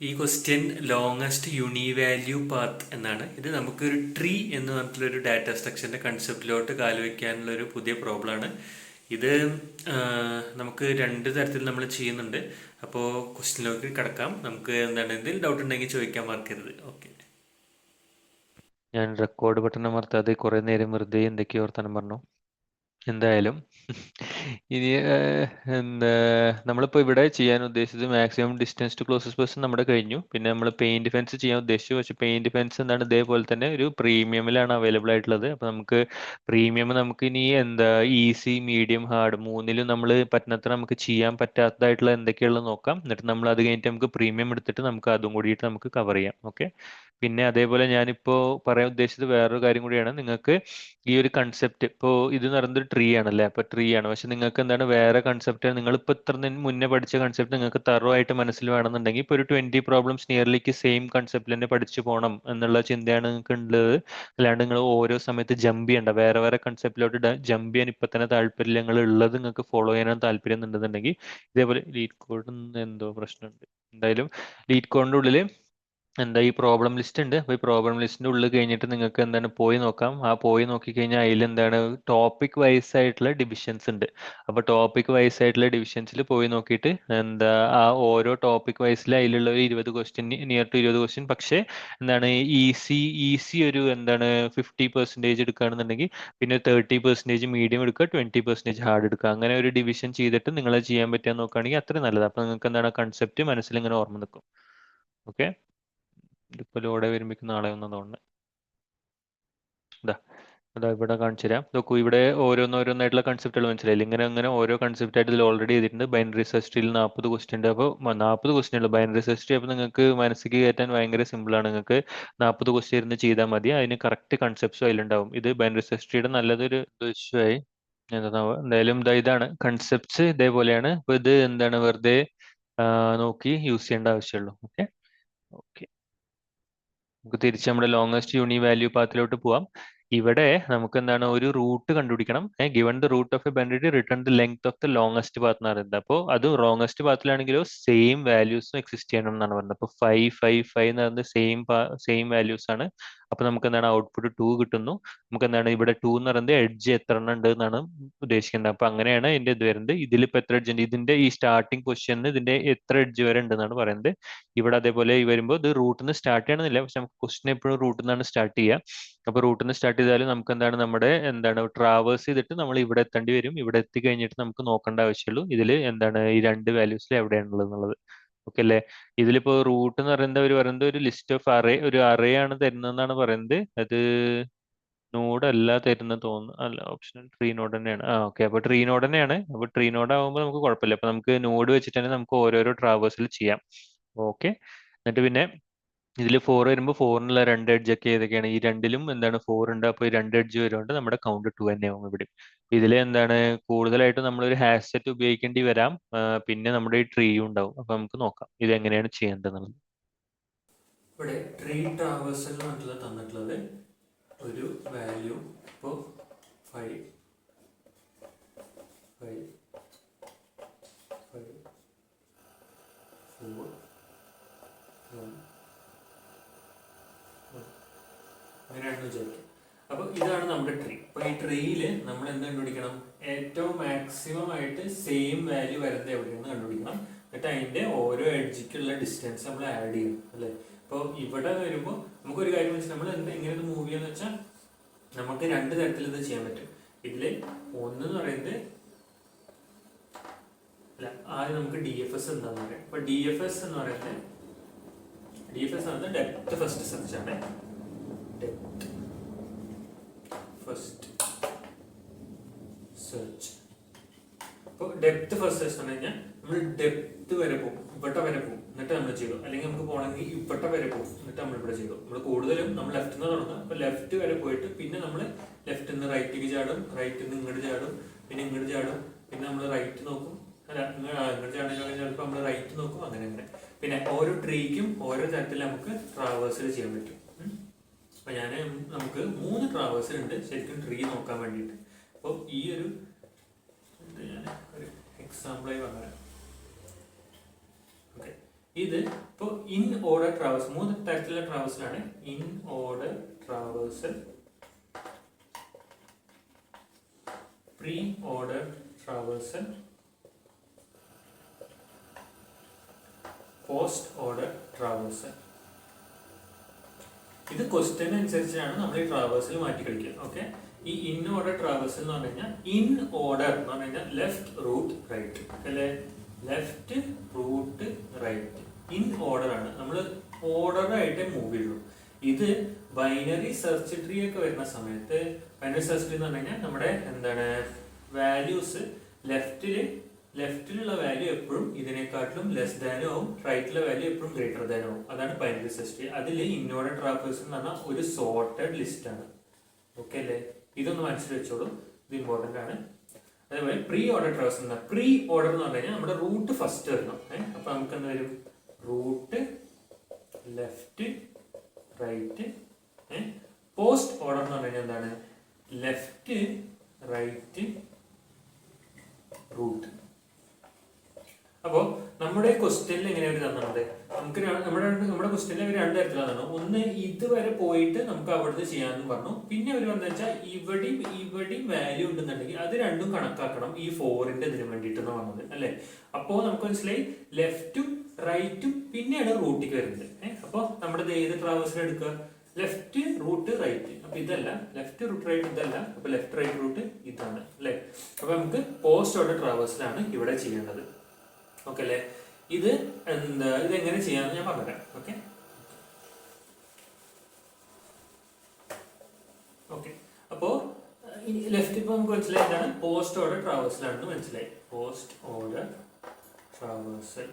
ഈ question longest യൂണി value path എന്നാണ്. ഇത് നമുക്കൊരു ട്രീ എന്ന് പറഞ്ഞിട്ടുള്ളൊരു ഡാറ്റ സ്ട്രക്ചറിന്റെ കൺസെപ്റ്റിലോട്ട് കാലുവെക്കാനുള്ള ഒരു പുതിയ പ്രോബ്ലമാണ് ഇത്. നമുക്ക് രണ്ട് തരത്തിൽ നമ്മൾ ചെയ്യുന്നുണ്ട്. അപ്പോൾ ക്വസ്റ്റ്യനിലേക്ക് കിടക്കാം. നമുക്ക് എന്താണ്, എന്തെങ്കിലും ഡൗട്ട് ഉണ്ടെങ്കിൽ ചോദിക്കാൻ മറക്കരുത്. ഓക്കെ. ഞാൻ റെക്കോർഡ് ബട്ടൺ അമർത്താതെ കുറെ നേരം വെറുതെ എന്തൊക്കെയോ വർത്താനം പറഞ്ഞു. എന്തായാലും ഇനി എന്താ നമ്മളിപ്പോൾ ഇവിടെ ചെയ്യാൻ ഉദ്ദേശിച്ചത് maximum distance to closest person നമ്മുടെ കഴിഞ്ഞു. പിന്നെ നമ്മൾ പെയിൻ ഡിഫെൻസ് ചെയ്യാൻ ഉദ്ദേശിച്ചു. പക്ഷേ പെയിൻ ഡിഫെൻസ് എന്താണ് ഇതേപോലെ തന്നെ ഒരു പ്രീമിയമിലാണ് അവൈലബിൾ ആയിട്ടുള്ളത്. അപ്പോൾ നമുക്ക് പ്രീമിയം നമുക്ക് ഇനി എന്താ ഈസി, മീഡിയം, ഹാർഡ് മൂന്നിലും നമ്മൾ പറ്റുന്നത്ര നമുക്ക് ചെയ്യാൻ പറ്റാത്തതായിട്ടുള്ള എന്തൊക്കെയുള്ളത് നോക്കാം. എന്നിട്ട് നമ്മൾ അത് കഴിഞ്ഞിട്ട് നമുക്ക് പ്രീമിയം എടുത്തിട്ട് നമുക്ക് അതും കൂടിയിട്ട് നമുക്ക് കവർ ചെയ്യാം. ഓക്കെ. പിന്നെ അതേപോലെ ഞാനിപ്പോൾ പറയാൻ ഉദ്ദേശിച്ചത് വേറൊരു കാര്യം കൂടിയാണ്. നിങ്ങൾക്ക് ഈ ഒരു കൺസെപ്റ്റ് ഇപ്പോൾ ഇത് എന്ന് പറയുന്നത് ട്രീ ആണല്ലേ, അപ്പോൾ ട്രീ ആണ്. പക്ഷെ നിങ്ങൾക്ക് എന്താണ് വേറെ കൺസെപ്റ്റ്, നിങ്ങളിപ്പോൾ ഇത്ര മുന്നേ പഠിച്ച കൺസെപ്റ്റ് നിങ്ങൾക്ക് തറോ ആയിട്ട് മനസ്സിൽ വേണമെന്നുണ്ടെങ്കിൽ ഇപ്പോൾ ഒരു 20 പ്രോബ്ലംസ് നിയർലിക്ക് സെയിം കൺസെപ്റ്റിൽ തന്നെ പഠിച്ചു പോകണം എന്നുള്ള ചിന്തയാണ് നിങ്ങൾക്ക് ഉള്ളത്. അല്ലാണ്ട് നിങ്ങൾ ഓരോ സമയത്ത് ജമ്പ് ചെയ്യണ്ട, വേറെ വേറെ കൺസെപ്റ്റിലോട്ട് ജമ്പ് ചെയ്യാൻ ഇപ്പം തന്നെ താല്പര്യം നിങ്ങൾ ഉള്ളത് നിങ്ങൾക്ക് ഫോളോ ചെയ്യാനാണ് താല്പര്യം എന്നുണ്ടെന്നുണ്ടെങ്കിൽ ഇതേപോലെ ലീഡ് കോഡ് എന്തോ പ്രശ്നമുണ്ട്. എന്തായാലും ലീഡ് കോഡിൻ്റെ ഉള്ളിൽ എന്താ ഈ പ്രോബ്ലം ലിസ്റ്റ് ഉണ്ട്. അപ്പോൾ ഈ പ്രോബ്ലം ലിസ്റ്റിന്റെ ഉള്ളിൽ കഴിഞ്ഞിട്ട് നിങ്ങൾക്ക് എന്താണ് പോയി നോക്കാം. ആ പോയി നോക്കിക്കഴിഞ്ഞാൽ അതിൽ എന്താണ് ടോപ്പിക് വൈസ് ആയിട്ടുള്ള ഡിവിഷൻസ് ഉണ്ട്. അപ്പോൾ ടോപ്പിക് വൈസ് ആയിട്ടുള്ള ഡിവിഷൻസിൽ പോയി നോക്കിയിട്ട് എന്താ ആ ഓരോ ടോപ്പിക് വൈസിൽ അതിലുള്ള ഒരു 20 ക്വസ്റ്റ്യൻ, നിയർ ടു 20 ക്വസ്റ്റ്യൻ. പക്ഷേ എന്താണ് ഈസി ഈസി ഒരു എന്താണ് 50% എടുക്കുകയാണെന്നുണ്ടെങ്കിൽ പിന്നെ 30% മീഡിയം എടുക്കുക, 20% ഹാർഡ് എടുക്കുക. അങ്ങനെ ഒരു ഡിവിഷൻ ചെയ്തിട്ട് നിങ്ങൾ ചെയ്യാൻ പറ്റുക നോക്കുകയാണെങ്കിൽ അത്ര നല്ലത്. അപ്പോൾ നിങ്ങൾക്ക് എന്താണ് കൺസെപ്റ്റ് മനസ്സിൽ ഇങ്ങനെ ഓർമ്മ നിൽക്കും. ഓക്കെ. ഇതിപ്പോൾ ലോഡ് വരുമ്പോൾ നാളെ ഒന്നതുകൊണ്ട് ഇതാ അതാ ഇവിടെ കാണിച്ചു തരാം. നോക്കൂ, ഇവിടെ ഓരോന്നോരോന്നായിട്ടുള്ള കൺസെപ്റ്റുകൾ മനസ്സിലായില്ല. ഇങ്ങനെ അങ്ങനെ ഓരോ കൺസെപ്റ്റ് ആയിട്ട് ഇതിൽ ഓൾറെഡി ചെയ്തിട്ടുണ്ട്. ബൈനറി സെർച്ച് ട്രീയിൽ 40 ക്വസ്റ്റ്യൻ ഉണ്ട്. അപ്പോൾ 40 ക്വസ്റ്റ്യൻ ഉള്ളൂ ബൈനറി സെർച്ച് ട്രീ. അപ്പോൾ നിങ്ങൾക്ക് മനസ്സിലേക്ക് കയറ്റാൻ ഭയങ്കര സിമ്പിളാണ്. നിങ്ങൾക്ക് 40 ക്വസ്റ്റ്യൻ ഇരുന്ന് ചെയ്താൽ മതി. അതിന് കറക്റ്റ് കൺസെപ്റ്റ്സും അതിലുണ്ടാവും. ഇത് ബൈനറി സെർച്ച് ട്രീയുടെ നല്ലതൊരു ഇഷ്യൂ ആയി. എന്തായാലും ഇതാണ് കൺസെപ്റ്റ്സ്, ഇതേപോലെയാണ്. അപ്പോൾ ഇത് എന്താണ് വെറുതെ നോക്കി യൂസ് ചെയ്യേണ്ട ആവശ്യമുള്ളൂ. ഓക്കെ. ഓക്കെ. നമുക്ക് തിരിച്ച് നമ്മുടെ ലോങ്ങസ്റ്റ് യൂണി വാല്യൂ പാത്തിലോട്ട് പോവാം. ഇവിടെ നമുക്ക് എന്താണ് ഒരു റൂട്ട് കണ്ടുപിടിക്കണം. Given the root of a binary return the length of the longest path എന്ന് പറയുന്നത്. അപ്പോൾ അത് റോങ്ങസ്റ്റ് പാത്തിലാണെങ്കിലോ സെയിം വാല്യൂസും എക്സിസ്റ്റ് ചെയ്യണം എന്നാണ് പറയുന്നത്. അപ്പോൾ 5 എന്ന് പറയുന്നത് സെയിം വാല്യൂസ് ആണ്. അപ്പോൾ നമുക്ക് എന്താണ് ഔട്ട്പുട്ട് 2 കിട്ടുന്നു. നമുക്ക് എന്താണ് ഇവിടെ 2 എന്ന് പറയുന്നത് എഡ്ജ് എത്ര എണ്ണം ഉണ്ട് എന്നാണ് ഉദ്ദേശിക്കുന്നത്. അപ്പോൾ അങ്ങനെയാണ് ഇതിന്റെ ഇത് വരുന്നത്. ഇതിലിപ്പോൾ എത്ര എഡ്ജ് ഉണ്ട്, ഇതിന്റെ ഈ സ്റ്റാർട്ടിംഗ് പൊസിഷനിൽ ഇതിന്റെ എത്ര എഡ്ജ് വരെ ഉണ്ട് എന്നാണ് പറയുന്നത്. ഇവിടെ അതേപോലെ വരുമ്പോൾ ഇത് റൂട്ടിൽ നിന്ന് സ്റ്റാർട്ട് ചെയ്യണമെന്നില്ല. പക്ഷെ നമുക്ക് ക്വസ്റ്റൻ എപ്പോഴും റൂട്ടിൽ നിന്നാണ് സ്റ്റാർട്ട് ചെയ്യുക. അപ്പോൾ റൂട്ടിൽ നിന്ന് സ്റ്റാർട്ട് ചെയ്താലും നമുക്ക് എന്താണ് നമ്മുടെ എന്താണ് ട്രാവേഴ്സ് ചെയ്തിട്ട് നമ്മൾ ഇവിടെ എത്തേണ്ടി വരും. ഇവിടെ എത്തി കഴിഞ്ഞിട്ട് നമുക്ക് നോക്കേണ്ട ആവശ്യമുള്ളൂ ഇതിൽ എന്താണ് ഈ രണ്ട് വാല്യൂസിൽ എവിടെയാണുള്ളത് എന്നുള്ളത്. ഓക്കെ അല്ലേ. ഇതിലിപ്പോൾ റൂട്ട് എന്ന് പറയുന്നത് ഒരു ലിസ്റ്റ് ഓഫ് ഒരു അറേ ആണ് തരുന്നതെന്നാണ് പറയുന്നത്. അത് നോഡ് അല്ല തരുന്ന തോന്നുന്നു. അല്ല, ഓപ്ഷൻ ട്രീ നോഡ് തന്നെയാണ്. ഓക്കെ. അപ്പോൾ ട്രീ നോഡ് തന്നെയാണ്. അപ്പോൾ ട്രീ നോഡ് ആകുമ്പോൾ നമുക്ക് കുഴപ്പമില്ല. അപ്പോൾ നമുക്ക് നോഡ് വെച്ചിട്ട് തന്നെ നമുക്ക് ഓരോരോ ട്രാവേഴ്സിൽ ചെയ്യാം. ഓക്കെ. എന്നിട്ട് പിന്നെ ഇതിൽ 4 വരുമ്പോൾ 4നുള്ള രണ്ട് എഡ്ജ് ഒക്കെ ഏതൊക്കെയാണ്, ഈ രണ്ടിലും എന്താണ് 4 ഉണ്ട്. അപ്പോൾ ഈ രണ്ട് എഡ്ജ് വരുന്നുണ്ട് നമ്മുടെ കൗണ്ട് 2 തന്നെയാവും ഇവിടെ. ഇതിൽ എന്താണ് കൂടുതലായിട്ടും നമ്മളൊരു ഹാഷ് സെറ്റ് ഉപയോഗിക്കേണ്ടി വരാം. പിന്നെ നമ്മുടെ ഈ ട്രീയും ഉണ്ടാവും. അപ്പോൾ നമുക്ക് നോക്കാം ഇത് എങ്ങനെയാണ് ചെയ്യേണ്ടതെന്നുള്ളത്. ഇവിടെ ട്രീ ട്രാവേഴ്സൽ എന്ന് തന്നിട്ടുള്ളത് ഒരു വാല്യൂ. ഇപ്പോൾ 5 5 5 4 1 അങ്ങനെയാണെന്ന് വിചാരിക്കും. അപ്പോൾ ഇതാണ് നമ്മുടെ ട്രീ. അപ്പോൾ ഈ ട്രീയിൽ നമ്മൾ എന്ത് കണ്ടുപിടിക്കണം, ഏറ്റവും മാക്സിമം ആയിട്ട് സെയിം വാല്യൂ വരുന്നത് എവിടെയെന്ന് കണ്ടുപിടിക്കണം. എന്നിട്ട് അതിൻ്റെ ഓരോ എഡ്ജിക്കുള്ള ഡിസ്റ്റൻസ് നമ്മൾ ആഡ് ചെയ്യണം അല്ലേ. അപ്പോൾ ഇവിടെ വരുമ്പോൾ നമുക്കൊരു കാര്യം വെച്ചാൽ നമ്മൾ എങ്ങനെ ഇത് മൂവ് ചെയ്യാന്ന് വെച്ചാൽ നമുക്ക് രണ്ട് തരത്തിൽ ഇത് ചെയ്യാൻ പറ്റും. ഇതിൽ ഒന്നെന്ന് പറയുന്നത് അല്ല, ആദ്യം നമുക്ക് DFS എന്താണെന്ന് പറയാം. അപ്പോൾ DFS എന്ന് പറയുന്നത് ഡെപ്ത് ഫസ്റ്റ് സെർച്ച് ആണ്. Depth first search. അപ്പോൾ ഡെപ്ത് ഫസ്റ്റ് സെർച്ച് എന്ന് കഴിഞ്ഞാൽ നമ്മൾ ഡെപ്ത് വരെ പോകും, ഇവിടെ വരെ പോകും, എന്നിട്ട് നമ്മൾ ചെയ്തു. അല്ലെങ്കിൽ നമുക്ക് പോകണമെങ്കിൽ ഇവിടെ വരെ പോകും, എന്നിട്ട് നമ്മൾ ഇവിടെ ചെയ്തു. നമ്മൾ കൂടുതലും നമ്മൾ ലെഫ്റ്റിൽ നിന്ന് തുടങ്ങും. അപ്പോൾ ലെഫ്റ്റ് വരെ പോയിട്ട് പിന്നെ നമ്മൾ ലെഫ്റ്റിൽ നിന്ന് റൈറ്റിലേക്ക് ചാടും, റൈറ്റിൽ നിന്ന് ഇങ്ങോട്ട് ചാടും, പിന്നെ ഇങ്ങോട്ട് ചാടും, പിന്നെ നമ്മൾ റൈറ്റ് നോക്കും. അല്ല, ഇങ്ങോട്ട് ചാടുന്ന ചിലപ്പോൾ നമ്മൾ റൈറ്റ് നോക്കും. അങ്ങനെ അങ്ങനെ പിന്നെ ഓരോ ട്രീക്കും ഓരോ തരത്തിൽ നമുക്ക് ട്രാവേഴ്സൽ ചെയ്യാൻ പറ്റും. അപ്പോൾ നമുക്ക് 3 ട്രാവേഴ്സൽ ഉണ്ട് ശരിക്കും ട്രീ നോക്കാൻ വേണ്ടിയിട്ട്. അപ്പോൾ ഈ ഒരു ഞാൻ ഒരു എക്സാമ്പിളായി പറഞ്ഞുതരാം. ഓക്കെ. ഇത് ഇപ്പോൾ ഇൻ ഓർഡർ ട്രാവേഴ്സൽ, 3 തരത്തിലുള്ള ട്രാവേഴ്സലാണ്. In order traversal, pre order traversal, post order traversal. ഇത് ക്വസ്റ്റ്യൻ അനുസരിച്ചാണ് നമ്മൾ ഈ ട്രാവേഴ്സൽ മാറ്റി കളിക്കുക. ഓക്കെ, ഈ ഇൻ ഓർഡർ ട്രാവേഴ്സൽ എന്ന് പറഞ്ഞു കഴിഞ്ഞാൽ, ഇൻ ഓർഡർ എന്ന് പറഞ്ഞു കഴിഞ്ഞാൽ ലെഫ്റ്റ് റൂട്ട് റൈറ്റ് അല്ലെ, left root right in order ആണ്. നമ്മൾ ഓർഡർ ആയിട്ട് മൂവ് ചെയ്യുള്ളൂ. ഇത് ബൈനറി സെർച്ച് ട്രീ ഒക്കെ വരുന്ന സമയത്ത്, ബൈനറി സെർച്ച് ട്രീ എന്ന് പറഞ്ഞു കഴിഞ്ഞാൽ നമ്മുടെ എന്താണ് വാല്യൂസ് ലെഫ്റ്റിലുള്ള വാല്യൂ എപ്പോഴും ഇതിനെക്കാട്ടിലും ലെസ് ദാനും ആവും, റൈറ്റിലെ വാല്യൂ എപ്പോഴും ഗ്രേറ്റർ ദാനും ആവും. അതാണ് ബൈനറി സെർച്ച് ട്രീ. അതിൽ ഇൻ ഓർഡർ ട്രാവേഴ്സൽ എന്ന് പറഞ്ഞാൽ ഒരു സോർട്ടഡ് ലിസ്റ്റ് ആണ്. ഓക്കെ അല്ലേ, ഇതൊന്ന് മനസ്സിൽ വെച്ചോളൂ, ഇത് ഇമ്പോർട്ടന്റ് ആണ്. അതേപോലെ പ്രീ ഓർഡർ ട്രാവേഴ്സൽ എന്താ, പ്രീ ഓർഡർ എന്ന് പറഞ്ഞു കഴിഞ്ഞാൽ നമ്മുടെ റൂട്ട് ഫസ്റ്റ് വരണം. അപ്പൊ നമുക്ക് എന്താ വരും, root left right. Post order എന്ന് പറഞ്ഞു കഴിഞ്ഞാൽ എന്താണ്, ലെഫ്റ്റ് റൈറ്റ് റൂട്ട്. അപ്പോ നമ്മുടെ ക്വസ്റ്റ്യനിൽ എങ്ങനെ അവർ തന്നത്, നമുക്ക് നമ്മുടെ ക്വസ്റ്റ്യനിൽ അവർ 2 തരത്തിലാണ്. ഒന്ന് ഇതുവരെ പോയിട്ട് നമുക്ക് അവിടുന്ന് ചെയ്യാമെന്ന് പറഞ്ഞു. പിന്നെ അവർ എന്താ വെച്ചാൽ ഇവിടെയും വാല്യൂ ഉണ്ടെന്നുണ്ടെങ്കിൽ അത് രണ്ടും കണക്കാക്കണം ഈ 4ന്റെ ഇതിന് വേണ്ടിയിട്ടെന്ന് പറഞ്ഞത് അല്ലെ. അപ്പോ നമുക്ക് മനസ്സിലായി ലെഫ്റ്റും റൈറ്റും പിന്നെയാണ് റൂട്ടിക്ക് വരുന്നത്. അപ്പൊ നമ്മുടെ ഏത് ട്രാവേഴ്സൽ എടുക്കുക, ലെഫ്റ്റ് റൂട്ട് റൈറ്റ്. അപ്പൊ ഇതല്ല ലെഫ്റ്റ് റൂട്ട് റൈറ്റ്, ഇതല്ല. അപ്പൊ ലെഫ്റ്റ് റൈറ്റ് റൂട്ട് ഇതാണ് അല്ലെ. അപ്പൊ നമുക്ക് പോസ്റ്റ് ഓർഡർ ട്രാവേഴ്സലാണ് ഇവിടെ ചെയ്യേണ്ടത്. ഓക്കെ അല്ലെ, ഇത് ഇതെങ്ങനെ ചെയ്യാന്ന് ഞാൻ പറഞ്ഞുതരാം. ഓക്കെ ഓക്കെ അപ്പോ ലെഫ്റ്റ് ഇപ്പൊ നമുക്ക് മനസ്സിലായി എന്താണ് പോസ്റ്റ് ഓർഡർ ട്രാവേഴ്സലാണെന്ന് മനസ്സിലായി. Post order traversal.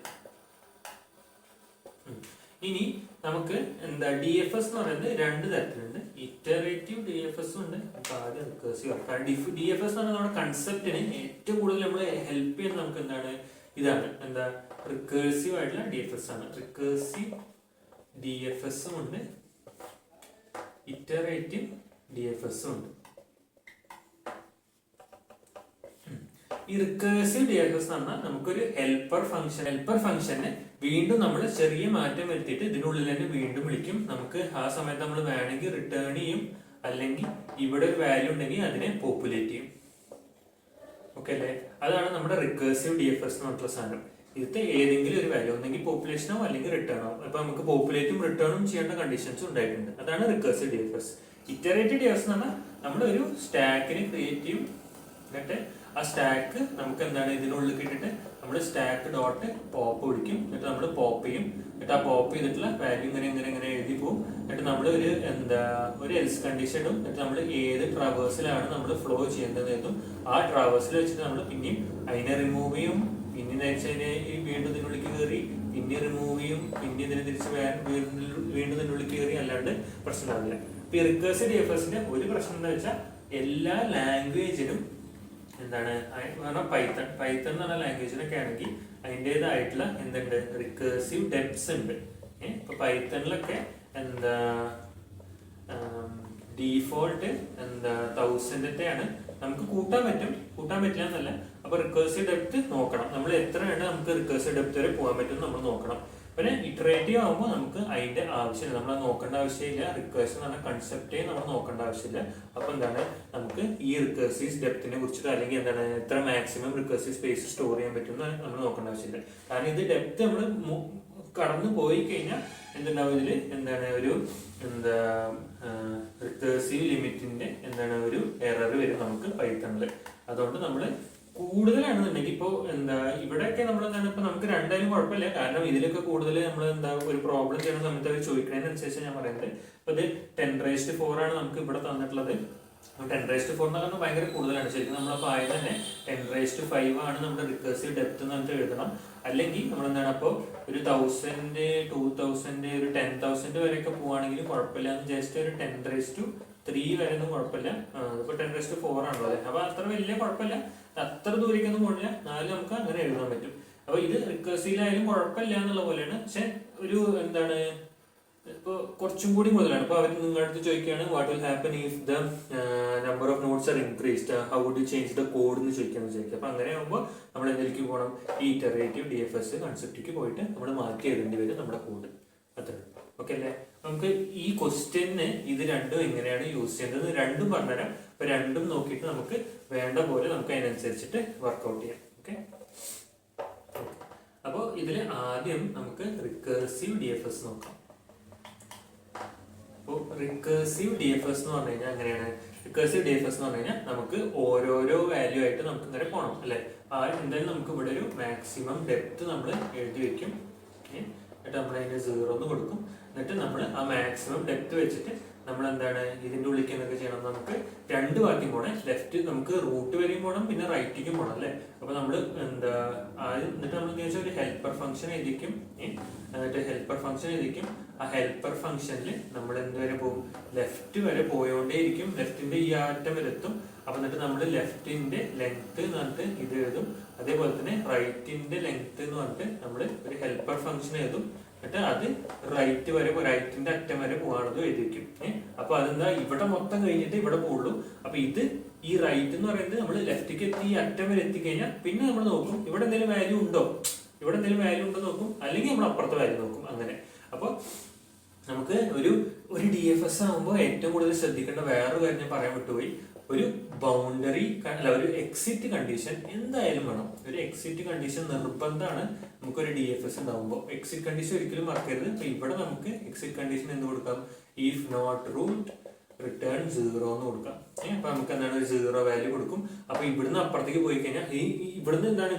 ഇനി നമുക്ക് എന്താ DFS എന്ന് പറയുന്നത് 2 തരത്തിലുണ്ട്. ഇറ്ററേറ്റീവ് DFS ഉണ്ട്, റിക്കേഴ്സീവ്. DFS എന്ന് പറഞ്ഞാൽ നമ്മുടെ കൺസെപ്റ്റിന് ഏറ്റവും കൂടുതൽ നമ്മൾ ഹെൽപ്പ് ചെയ്യുന്നത് നമുക്ക് എന്താണ്, ഇതാണ് എന്താ, റിക്കേഴ്സീവ് ആയിട്ടുള്ള DFS ആണ്. റിക്കേഴ്സീവ് DFSഉം ഉണ്ട്, ഇറ്ററേറ്റീവ് DFSഉം ഉണ്ട്. ഈ റിക്കേഴ്സീവ് DFS എന്ന് പറഞ്ഞാൽ നമുക്കൊരു ഹെൽപ്പർ ഫംഗ്ഷനെ വീണ്ടും നമ്മൾ ചെറിയ മാറ്റം വരുത്തിയിട്ട് ഇതിനുള്ളിൽ തന്നെ വീണ്ടും വിളിക്കും. നമുക്ക് ആ സമയത്ത് നമ്മൾ വേണമെങ്കിൽ റിട്ടേൺ ചെയ്യും, അല്ലെങ്കിൽ ഇവിടെ ഒരു വാല്യൂ ഉണ്ടെങ്കിൽ അതിനെ പോപ്പുലേറ്റ് ചെയ്യും. ഓക്കെ അല്ലേ, അതാണ് നമ്മുടെ റിക്കേഴ്സീവ് DFS എന്ന് പറഞ്ഞിട്ടുള്ള സാധനം. ഇതിന്റെ ഏതെങ്കിലും ഒരു വാല്യൂ ഒന്നെങ്കിൽ പോപ്പുലേഷനോ അല്ലെങ്കിൽ റിട്ടേൺ ആവും. അപ്പൊ നമുക്ക് പോപ്പുലേറ്റും റിട്ടേണും ചെയ്യേണ്ട കണ്ടീഷൻസ് ഉണ്ടായിട്ടുണ്ട്. അതാണ് റിക്കേഴ്സീവ് DFS. ഇറ്ററേറ്റീവ് DFS എന്ന് പറഞ്ഞാൽ നമ്മളൊരു സ്റ്റാക്കിനെ ക്രിയേറ്റ് ചെയ്യും, എന്നിട്ട് ആ സ്റ്റാക്ക് നമുക്ക് എന്താണ് ഇതിനുള്ളിൽ ഇട്ടിട്ട് നമ്മൾ സ്റ്റാക്ക് ഡോട്ട് പോപ്പ് വിളിക്കും. എന്നിട്ട് നമ്മൾ പോപ്പ് ചെയ്യും. എന്നിട്ട് ആ പോപ്പ് ചെയ്തിട്ടുള്ള വാല്യൂ ഇങ്ങനെ എഴുതി പോകും. എന്നിട്ട് നമ്മൾ ഒരു എൽസ് കണ്ടീഷൻ ഇടും. എന്നിട്ട് നമ്മൾ ഏത് ട്രാവേഴ്സിലാണ് നമ്മൾ ഫ്ലോ ചെയ്യേണ്ടതെന്നും ആ ട്രാവേഴ്സിൽ വെച്ചിട്ട് നമ്മൾ പിന്നെയും അതിനെ റിമൂവ് ചെയ്യും. പിന്നെ അതിനെ വീണ്ടും ഇതിനുള്ളിൽ കയറി പിന്നെ റിമൂവ് ചെയ്യും. പിന്നെ ഇതിനെ തിരിച്ച് വീണ്ടും ഇതിനുള്ളിൽ കയറി, അല്ലാണ്ട് പ്രശ്നമാവില്ല. ഇപ്പൊ ഈ റിക്കേഴ്സീവ് DFSന്റെ ഒരു പ്രശ്നം എന്താ വെച്ചാൽ എല്ലാ ലാംഗ്വേജിനും എന്താണ് പൈത്തൺ എന്ന് പറഞ്ഞ ലാംഗ്വേജിനൊക്കെ ആണെങ്കിൽ അതിൻ്റെതായിട്ടുള്ള എന്തുണ്ട്, റിക്കേഴ്സീവ് ഡെപ്സ് ഉണ്ട്. ഇപ്പൊ പൈത്തണിലൊക്കെ എന്താ ഡീഫോൾട്ട് 1000 ആണ്. നമുക്ക് കൂട്ടാൻ പറ്റില്ല എന്നല്ല. അപ്പൊ റിക്കേഴ്സീവ് ഡെപ്ത് നോക്കണം. നമ്മൾ എത്ര വേണ്ട നമുക്ക് റിക്കേഴ്സീവ് ഡെപ്ത് വരെ പോകാൻ പറ്റും നമ്മൾ നോക്കണം. പിന്നെ ഇറ്ററേറ്റീവ് ആകുമ്പോൾ നമുക്ക് അതിന്റെ ആവശ്യമില്ല, നമ്മൾ നോക്കേണ്ട ആവശ്യമില്ല. റിക്കേഴ്സീവ് എന്ന് പറഞ്ഞ കൺസെപ്റ്റേ നമ്മൾ നോക്കേണ്ട ആവശ്യമില്ല. അപ്പൊ എന്താണ്, നമുക്ക് ഈ റിക്കേഴ്സീവ് ഡെപ്തിനെ കുറിച്ചിട്ട് അല്ലെങ്കിൽ എന്താണ് എത്ര മാക്സിമം റിക്കേഴ്സീവ് സ്പേസ് സ്റ്റോർ ചെയ്യാൻ പറ്റും നമ്മൾ നോക്കേണ്ട ആവശ്യമില്ല. കാരണം ഇത് ഡെപ്ത് നമ്മൾ കടന്നു പോയി കഴിഞ്ഞാൽ എന്തുണ്ടാവും, ഇതില് എന്താണ് ഒരു റിക്കേഴ്സീവ് ലിമിറ്റിന്റെ ഒരു എറർ വരും നമുക്ക് പൈത്തണില്. അതുകൊണ്ട് നമ്മൾ കൂടുതലാണെന്നുണ്ടെങ്കിൽ ഇപ്പൊ ഇവിടെയൊക്കെ നമ്മൾ ഇപ്പൊ നമുക്ക് രണ്ടായാലും കുഴപ്പമില്ല. കാരണം ഇതിലൊക്കെ കൂടുതൽ നമ്മൾ ഒരു പ്രോബ്ലം ചെയ്യുന്ന സമയത്ത് അവർ ചോദിക്കുന്നതിനനുസരിച്ച് ഞാൻ പറയുന്നത്. അപ്പൊ ഇത് 10⁴ ആണ് നമുക്ക് ഇവിടെ തന്നിട്ടുള്ളത്. 10⁴ എന്ന് പറഞ്ഞാൽ ഭയങ്കര കൂടുതലാണ്. ശരിക്കും നമ്മളപ്പോ ആയത് തന്നെ 10⁵ ആണ് നമ്മുടെ റിക്കേഴ്സീവ് ഡെപ്ത് എന്ന് പറഞ്ഞിട്ട് എഴുതണം. അല്ലെങ്കിൽ നമ്മൾ അപ്പോൾ ഒരു 1000, 2000, ഒരു 10,000 വരെയൊക്കെ പോവാണെങ്കിലും കുഴപ്പമില്ല. ജസ്റ്റ് ഒരു 10⁻³ വരെ ഒന്നും കുഴപ്പമില്ല. ഇപ്പൊ 10⁴ ആണല്ലോ. അപ്പൊ അത്ര വലിയ കുഴപ്പമില്ല, അത്ര ദൂരേക്കൊന്നും പോകില്ല. എന്നാലും നമുക്ക് അങ്ങനെ എഴുതാൻ പറ്റും. അപ്പൊ ഇത് റിക്കേഴ്സീവിലായാലും കുഴപ്പമില്ല എന്നുള്ള പോലെയാണ്. പക്ഷെ ഒരു ഇപ്പോൾ കുറച്ചും കൂടി മുതലാണ്. ഇപ്പോൾ അവർ നിങ്ങളുടെ അടുത്ത് ചോദിക്കുകയാണ് what will happen if the number of notes are increased, how would you change the code എന്ന് ചോദിക്കാന്ന് വിചാരിക്കുക. അപ്പോൾ അങ്ങനെ ആകുമ്പോൾ നമ്മൾ എന്തിലേക്ക് പോകണം, ഈ ഇറ്ററേറ്റീവ് DFS കൺസെപ്റ്റിലേക്ക് പോയിട്ട് നമ്മൾ മാറ്റി എഴുതേണ്ടി വരും നമ്മുടെ കോഡ്. അത്ര ഓക്കെ അല്ലേ? നമുക്ക് ഈ ക്വസ്റ്റ്യന് ഇത് രണ്ടും എങ്ങനെയാണ് യൂസ് ചെയ്യേണ്ടത് രണ്ടും പറഞ്ഞുതരാം. അപ്പൊ രണ്ടും നോക്കിയിട്ട് നമുക്ക് വേണ്ട പോലെ നമുക്ക് അതിനനുസരിച്ചിട്ട് വർക്ക്ഔട്ട് ചെയ്യാം. ഓക്കെ, അപ്പോൾ ഇതിൽ ആദ്യം നമുക്ക് റിക്കേഴ്സീവ് DFS നോക്കാം. അപ്പോൾ റിക്കേഴ്സീവ് DFS എന്ന് പറഞ്ഞു കഴിഞ്ഞാൽ എങ്ങനെയാണ്? റിക്കേഴ്സീവ് DFS എന്ന് പറഞ്ഞു കഴിഞ്ഞാൽ നമുക്ക് ഓരോരോ വാല്യൂ ആയിട്ട് നമുക്ക് ഇങ്ങനെ പോകണം അല്ലെ. എന്തായാലും നമുക്ക് ഇവിടെ ഒരു മാക്സിമം ഡെപ്ത് നമ്മൾ എഴുതി വെക്കും. എന്നിട്ട് നമ്മൾ അതിന് 0 എന്ന് കൊടുക്കും. എന്നിട്ട് നമ്മൾ ആ മാക്സിമം ഡെപ്ത് വെച്ചിട്ട് നമ്മൾ എന്താണ് ഇതിന്റെ ഉള്ളിലേക്ക് എന്തൊക്കെ ചെയ്യണം, നമുക്ക് രണ്ട് വാക്യം പോകണം. ലെഫ്റ്റ് നമുക്ക് റൂട്ട് വരെയും പോകണം, പിന്നെ റൈറ്റിലേക്കും പോകണം അല്ലേ. അപ്പൊ നമ്മൾ എന്താ എന്നിട്ട് നമ്മൾ എന്താ വെച്ചാൽ ഒരു ഹെൽപ്പർ ഫംഗ്ഷൻ എഴുതിക്കും. എന്നിട്ട് ഹെൽപ്പർ ഫംഗ്ഷൻ എഴുതിക്കും. ആ ഹെൽപ്പർ ഫംഗ്ഷനിൽ നമ്മൾ എന്തുവരെ പോകും, ലെഫ്റ്റ് വരെ പോയോണ്ടേയിരിക്കും. ലെഫ്റ്റിന്റെ ഈ അറ്റം വരെ എത്തും. അപ്പൊ എന്നിട്ട് നമ്മൾ ലെഫ്റ്റിന്റെ ലെങ്ത് എന്ന് പറഞ്ഞിട്ട് ഇത് എഴുതും. അതേപോലെ തന്നെ റൈറ്റിന്റെ ലെങ്ത് എന്ന് പറഞ്ഞിട്ട് നമ്മൾ ഒരു ഹെൽപ്പർ ഫംഗ്ഷൻ എഴുതും. എന്നിട്ട് അത് റൈറ്റ് വരെ, റൈറ്റിന്റെ അറ്റം വരെ പോകാണത് എഴുതി വെക്കും. അപ്പൊ അതെന്താ, ഇവിടെ മൊത്തം കഴിഞ്ഞിട്ട് ഇവിടെ പോകുള്ളൂ. അപ്പൊ ഇത് ഈ റൈറ്റ് എന്ന് പറയുന്നത് നമ്മൾ ലെഫ്റ്റിലേക്ക് എത്തി ഈ അറ്റം വരെ എത്തിക്കഴിഞ്ഞാൽ പിന്നെ നമ്മൾ നോക്കും ഇവിടെ എന്തെങ്കിലും വാല്യൂ ഉണ്ടോ, ഇവിടെ എന്തെങ്കിലും വാല്യൂ ഉണ്ടോ നോക്കും, അല്ലെങ്കിൽ നമ്മൾ അപ്പുറത്തെ വാല്യൂ നോക്കും. അങ്ങനെ അപ്പൊ നമുക്ക് ഒരു DFS ആകുമ്പോൾ ഏറ്റവും കൂടുതൽ ശ്രദ്ധിക്കേണ്ട വേറൊരു കാര്യം ഞാൻ പറയാൻ വിട്ടുപോയി. ഒരു ബൗണ്ടറി അല്ല, ഒരു എക്സിറ്റ് കണ്ടീഷൻ എന്തായാലും വേണം. ഒരു എക്സിറ്റ് കണ്ടീഷൻ നിർബന്ധമാണ് നമുക്കൊരു DFS ഉണ്ടാകുമ്പോൾ. എക്സിറ്റ് കണ്ടീഷൻ ഒരിക്കലും മറക്കരുത്. അപ്പൊ ഇവിടെ നമുക്ക് എക്സിറ്റ് കണ്ടീഷൻ എന്ത് കൊടുക്കാം, ഇഫ് നോട്ട് റൂട്ട് റിട്ടേൺ 0 എന്ന് കൊടുക്കാം. അപ്പൊ നമുക്ക് എന്താണ് ഒരു 0 വാല്യൂ കൊടുക്കും. അപ്പൊ ഇവിടുന്ന് അപ്പുറത്തേക്ക് പോയി കഴിഞ്ഞാൽ ഇവിടുന്ന്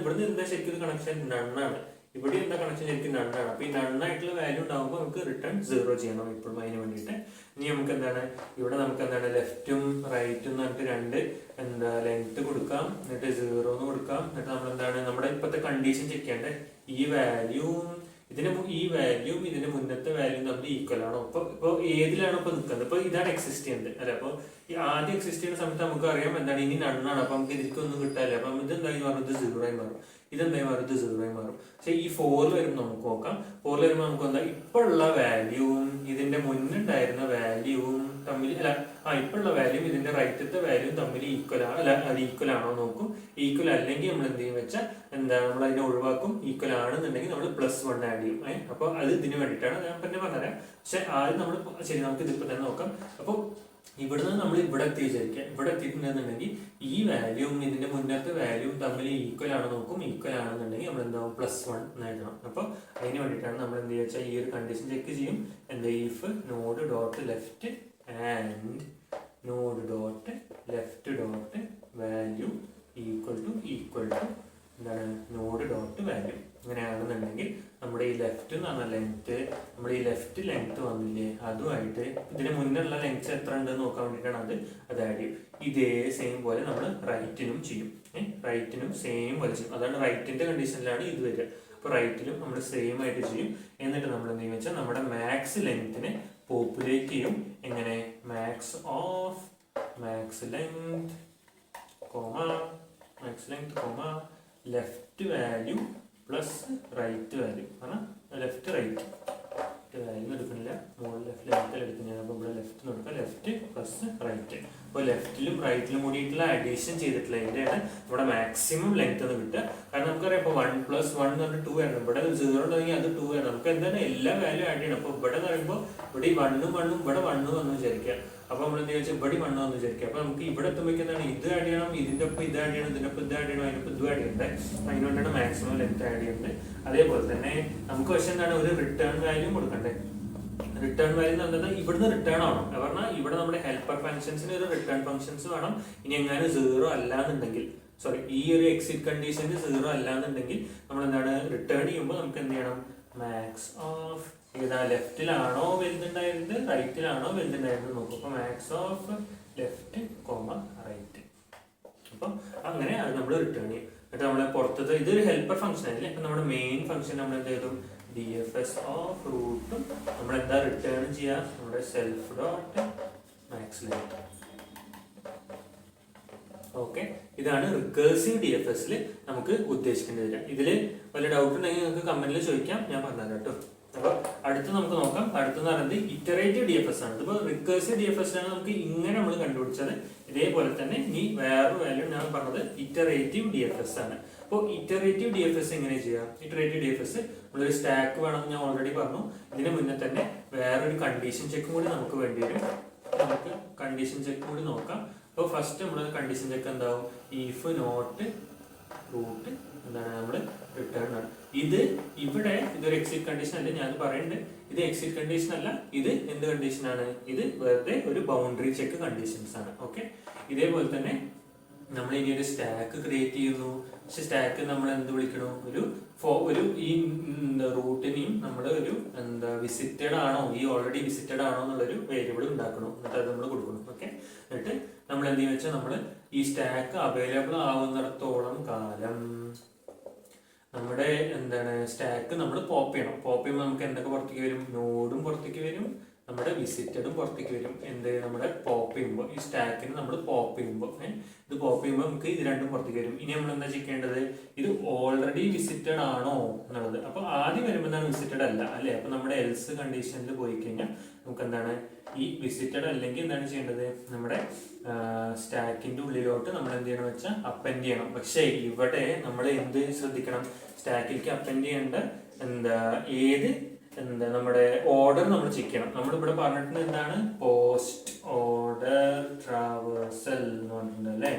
എന്താ ശരിക്കും കണക്ഷൻ നണ്ണാണ്. ഇവിടെ എന്താ കണക്ഷൻ ശരിക്കും നണ്ണാണ്. അപ്പൊ ഈ നണ്ണായിട്ടുള്ള വാല്യൂ ഉണ്ടാകുമ്പോൾ നമുക്ക് റിട്ടേൺ 0 ചെയ്യണം ഇപ്പോഴും അതിന് വേണ്ടിയിട്ട്. ഇനി നമുക്ക് എന്താണ് ഇവിടെ നമുക്ക് എന്താണ് ലെഫ്റ്റും റൈറ്റും എന്ന് പറഞ്ഞിട്ട് രണ്ട് ലെങ്ത് കൊടുക്കാം. എന്നിട്ട് 0 എന്ന് കൊടുക്കാം. എന്നിട്ട് നമ്മൾ എന്താണ് നമ്മുടെ ഇപ്പോഴത്തെ കണ്ടീഷൻ ചെക്ക് ചെയ്യണ്ടേ, ഈ വാല്യൂവും ഇതിന്റെ മുന്നത്തെ വാല്യൂ തമ്മിൽ ഈക്വൽ ആണോ. ഇപ്പൊ ഏതിലാണോ ഇപ്പൊ നിൽക്കുന്നത്, ഇപ്പൊ ഇതാണ് എക്സിസ്റ്റ് ചെയ്യുന്നത് അല്ലെ. അപ്പൊ ഈ ആദ്യം എക്സിസ്റ്റ് ചെയ്യുന്ന സമയത്ത് നമുക്ക് അറിയാം എന്താണ് ഇനി നണ്ണാണ്. അപ്പൊ നമുക്ക് ഇതിലേക്കൊന്നും കിട്ടാല്ലേ. അപ്പൊ ഇത് എന്തായി മാറും, ഇത് 0 ആയി മാറും. ഇതെന്തായി മാറും, ഇത് 0 ആയി മാറും. പക്ഷെ ഈ 4 വരുമ്പോൾ നമുക്ക് നോക്കാം. 4 വരുമ്പോൾ നമുക്ക് എന്താ ഇപ്പോഴുള്ള വാല്യൂവും ഇതിന്റെ മുന്നുണ്ടായിരുന്ന വാല്യൂവും തമ്മിൽ ഇപ്പോഴുള്ള വാല്യൂവും ഇതിന്റെ റൈറ്റത്തെ വാല്യൂവും തമ്മിൽ ഈക്വൽ ആണ് അത് ഈക്വൽ ആണോ നോക്കും. ഈക്വൽ അല്ലെങ്കിൽ നമ്മൾ എന്ത് ചെയ്യും വെച്ചാൽ എന്താ നമ്മൾ അതിനെ ഒഴിവാക്കും. ഈക്വൽ ആണെന്നുണ്ടെങ്കിൽ നമ്മൾ +1 ആഡ് ചെയ്യും. അപ്പൊ അത് ഇതിന് വേണ്ടിയിട്ടാണ് ഞാൻ പിന്നെ പറഞ്ഞുതരാം. പക്ഷെ ആദ്യം നമ്മൾ ശരി നമുക്ക് ഇതിപ്പോ തന്നെ നോക്കാം. അപ്പൊ ഇവിടുന്ന് നമ്മൾ ഇവിടെ എത്തി വിചാരിക്കുക. ഇവിടെ എത്തിയിട്ടുണ്ടെന്നുണ്ടെങ്കിൽ ഈ വാല്യൂവും ഇതിന്റെ മുന്നത്തെ വാല്യൂവും തമ്മിൽ ഈക്വൽ ആണോ നോക്കും. ഈക്വൽ ആണെന്നുണ്ടെങ്കിൽ നമ്മൾ എന്താവും +1 എഴുതണം. അപ്പൊ അതിന് വേണ്ടിയിട്ടാണ് നമ്മൾ എന്ത് വെച്ചാൽ ഈ ഒരു കണ്ടീഷൻ ചെക്ക് ചെയ്യും. എന്താ if node dot left and node dot left dot value equal to എന്താണ് നോഡ് ഡോട്ട് വാല്യൂ. അങ്ങനെയാണെന്നുണ്ടെങ്കിൽ നമ്മുടെ ഈ ലെഫ്റ്റ് എന്ന് പറഞ്ഞ ലെങ്ത്, നമ്മുടെ ഈ ലെഫ്റ്റ് ലെങ്ത് വന്നില്ലേ അതുമായിട്ട് ഇതിന് മുന്നുള്ള ലെങ്ത് എത്ര ഉണ്ടെന്ന് നോക്കാൻ വേണ്ടിയിട്ടാണ് അത് ആഡ് ചെയ്യും. ഇതേ സെയിം പോലെ നമ്മൾ റൈറ്റിനും ചെയ്യും. റൈറ്റിനും സെയിം പോലെ ചെയ്യും. അതാണ് റൈറ്റിന്റെ കണ്ടീഷനിലാണ് ഇത് വരിക. അപ്പൊ റൈറ്റിലും നമ്മൾ സെയിം ആയിട്ട് ചെയ്യും. എന്നിട്ട് നമ്മൾ എന്ത് ചെയ്യും വെച്ചാൽ നമ്മുടെ മാക്സ് ലെങ്ത്തിനെ പോപ്പുലേറ്റ് ചെയ്യും. എങ്ങനെ, max length left value plus right value. Left right value എടുക്കണില്ല, മുകളിൽ ലെഫ്റ്റ് എടുക്കുന്നത്. അപ്പോൾ ഇവിടെ ലെഫ്റ്റ് നോക്കാം, ലെഫ്റ്റ് പ്ലസ് റൈറ്റ്. അപ്പോൾ ലെഫ്റ്റിലും റൈറ്റിലും കൂടിയിട്ടുള്ള അഡീഷൻ ചെയ്തിട്ടുള്ള ഇതിൻ്റെയാണ് നമ്മുടെ മാക്സിമം ലെങ്ത് എന്ന് കിട്ടുക. കാരണം നമുക്കറിയാം ഇപ്പോൾ 1 + 1 എന്ന് പറഞ്ഞാൽ 2 ആണ്. ഇവിടെ 0 ഉണ്ടെങ്കിൽ അത് 2 ആണ്. നമുക്ക് എന്താണ് എല്ലാ വാല്യൂ ആഡ് ചെയ്യണം. അപ്പോൾ ഇവിടെ എന്ന് പറയുമ്പോൾ ഇവിടെ ഈ 1 ഇവിടെ 1 വന്നു വിചാരിക്കുക. അപ്പൊ നമ്മൾ എന്താ വെച്ചാൽ ഇവിടെ 1 വന്നു വിചാരിക്കുക. അപ്പൊ നമുക്ക് ഇവിടെ എത്തുമ്പോഴേക്കും എന്താണ് ഇത് ആഡ് ചെയ്യണം, ഇതിന്റെ ഒപ്പം ഇത് ആഡ് ചെയ്യണം, ഇതിന്റെ ഒപ്പം ഇത് ആഡ് ചെയ്യണം, അതിനൊപ്പം ഇത് ആഡ് ചെയ്യണ്ടേ. അതിനുകൊണ്ടാണ് മാക്സിമം ലെങ്ത് ആഡ് ചെയ്യുന്നത്. അതേപോലെ തന്നെ നമുക്ക് പക്ഷെ എന്താണ് ഒരു റിട്ടേൺ വാല്യൂ കൊടുക്കണ്ടേ. റിട്ടേൺ വാല്യൂ എന്ന് പറഞ്ഞാൽ ഇവിടുന്ന് റിട്ടേൺ ആവണം. പറഞ്ഞാൽ ഇവിടെ നമ്മുടെ ഹെൽപ്പർ ഫംഗ്ഷൻസിന് ഒരു റിട്ടേൺ ഫംഗ്ഷൻസ് വേണം. ഇനി എങ്ങാനും 0 അല്ലാന്നുണ്ടെങ്കിൽ, സോറി ഈ ഒരു എക്സിറ്റ് കണ്ടീഷന് 0 അല്ലാന്നുണ്ടെങ്കിൽ നമ്മൾ എന്താണ് റിട്ടേൺ ചെയ്യുമ്പോൾ നമുക്ക് എന്ത് ചെയ്യണം, മാക്സ് ഓഫ് ഏതാ ലെഫ്റ്റിലാണോ വലുതുണ്ടായിരുന്നത് റൈറ്റിലാണോ വലുതുണ്ടായിരുന്നത് നോക്കും. അപ്പൊ മാക്സ് ഓഫ് ലെഫ്റ്റ് റൈറ്റ്. അപ്പൊ അങ്ങനെ അത് നമ്മൾ റിട്ടേൺ ചെയ്യും. എന്നിട്ട് നമ്മളെ പുറത്തത്തെ ഇതൊരു ഹെൽപ്പർ ഫംഗ്ഷൻ ആയില്ലേ. അപ്പൊ നമ്മുടെ മെയിൻ ഫംഗ്ഷൻ നമ്മൾ എന്ത് ചെയ്തു, DFS ഓഫ് റൂട്ടും നമ്മൾ എന്താ റിട്ടേൺ ചെയ്യുക, നമ്മുടെ self dot max length. Okay, ഇതാണ് റിക്കേഴ്സീവ് DFSൽ നമുക്ക് ഉദ്ദേശിക്കേണ്ടി വരിക. ഇതിൽ വല്ല ഡൗട്ട് ഉണ്ടെങ്കിൽ നിങ്ങൾക്ക് കമന്റിൽ ചോദിക്കാം, ഞാൻ പറഞ്ഞുതരാം കേട്ടോ. അപ്പൊ അടുത്ത അടുത്ത് നമുക്ക് നോക്കാം. അടുത്തെന്ന് പറയുന്നത് ഇറ്ററേറ്റീവ് ഡി എഫ് എസ് ആണ്. ഇതിപ്പോൾ റിക്കേഴ്സീവ് ഡി എഫ് എസ് ആണ് നമുക്ക് ഇങ്ങനെ നമ്മൾ കണ്ടുപിടിച്ചത്. ഇതേപോലെ തന്നെ ഇനി വേറൊരു വാല്യൂ ഞാൻ പറഞ്ഞത് ഇറ്ററേറ്റീവ് ഡി എഫ് എസ് ആണ്. അപ്പോൾ ഇറ്ററേറ്റീവ് ഡി എഫ് എസ് എങ്ങനെ ചെയ്യാം? ഇറ്ററേറ്റീവ് ഡി എഫ് എസ് നമ്മളൊരു സ്റ്റാക്ക് വേണമെന്ന് ഞാൻ ഓൾറെഡി പറഞ്ഞു. ഇതിന് മുന്നേ തന്നെ വേറൊരു കണ്ടീഷൻ ചെക്കും കൂടി നമുക്ക് വേണ്ടി വരും. നമുക്ക് കണ്ടീഷൻ ചെക്ക് കൂടി നോക്കാം. അപ്പോൾ ഫസ്റ്റ് നമ്മൾ കണ്ടീഷൻ ചെക്ക് എന്താവും? ഇഫ് നോട്ട് റൂട്ട് എന്താണ് നമ്മൾ റിട്ടേൺ ആണ്. ഇത് ഇവിടെ ഇതൊരു എക്സിറ്റ് കണ്ടീഷൻ അല്ല, ഞാൻ പറയുന്നുണ്ട് ഇത് എക്സിറ്റ് കണ്ടീഷൻ അല്ല, ഇത് എന്ത് കണ്ടീഷൻ ആണ്? ഇത് വെറുതെ ഒരു ബൗണ്ടറി ചെക്ക് കണ്ടീഷൻസ് ആണ്. ഓക്കെ, ഇതേപോലെ തന്നെ നമ്മൾ ഇനി ഒരു സ്റ്റാക്ക് ക്രിയേറ്റ് ചെയ്യുന്നു. പക്ഷെ സ്റ്റാക്ക് നമ്മൾ എന്ത് വിളിക്കണം? ഒരു ഈ റൂട്ടിനെയും നമ്മൾ ഒരു എന്താ വിസിറ്റഡ് ആണോ, ഈ ഓൾറെഡി വിസിറ്റഡ് ആണോ എന്നുള്ളൊരു വേരിയബിൾ ഉണ്ടാക്കണം. എന്നിട്ട് അത് നമ്മൾ കൊടുക്കണം. ഓക്കെ, എന്നിട്ട് നമ്മൾ എന്ത് ചെയ്യുന്ന വെച്ചാൽ നമ്മൾ ഈ സ്റ്റാക്ക് അവൈലബിൾ ആവുന്നിടത്തോളം കാലം നമ്മുടെ എന്താണ് സ്റ്റാക്ക് നമ്മൾ പോപ്പ് ചെയ്യണം. പോപ്പ് ചെയ്യുമ്പോൾ നമുക്ക് എന്തൊക്കെ പുറത്തേക്ക് വരും? നോഡും പുറത്തേക്ക് വരും, നമ്മുടെ വിസിറ്റഡും പുറത്തേക്ക് വരും. എന്ത് നമ്മുടെ പോപ്പ് ചെയ്യുമ്പോൾ ഈ സ്റ്റാക്കിന് നമ്മൾ പോപ്പ് ചെയ്യുമ്പോൾ ഇത് പോപ്പ് ചെയ്യുമ്പോൾ നമുക്ക് ഇത് രണ്ടും പുറത്തേക്ക് വരും. ഇനി നമ്മൾ എന്താ ചെയ്യേണ്ടത്? ഇത് ഓൾറെഡി വിസിറ്റഡ് ആണോ എന്നുള്ളത്. അപ്പോൾ ആദ്യം വരുമ്പോൾ എന്താണ്? വിസിറ്റഡ് അല്ല അല്ലേ? അപ്പോൾ നമ്മുടെ എൽസ് കണ്ടീഷനിൽ പോയി കഴിഞ്ഞാൽ നമുക്ക് എന്താണ് ഈ വിസിറ്റഡ് അല്ലെങ്കിൽ എന്താണ് ചെയ്യേണ്ടത്? നമ്മുടെ സ്റ്റാക്കിന്റെ ഉള്ളിലോട്ട് നമ്മൾ എന്ത് ചെയ്യണം വെച്ചാൽ അപ്പൻഡ് ചെയ്യണം. പക്ഷേ ഇവിടെ നമ്മൾ എന്ത് ശ്രദ്ധിക്കണം? സ്റ്റാക്കിലേക്ക് അപ്പൻഡ് ചെയ്യേണ്ട എന്താ നമ്മുടെ ഓർഡർ നമ്മൾ ചെക്ക് ചെയ്യണം. നമ്മളിവിടെ പറഞ്ഞിട്ടുണ്ട് എന്താണ്? പോസ്റ്റ് ഓർഡർ ട്രാവേഴ്സൽ എന്ന് പറഞ്ഞിട്ടുണ്ട് അല്ലേ?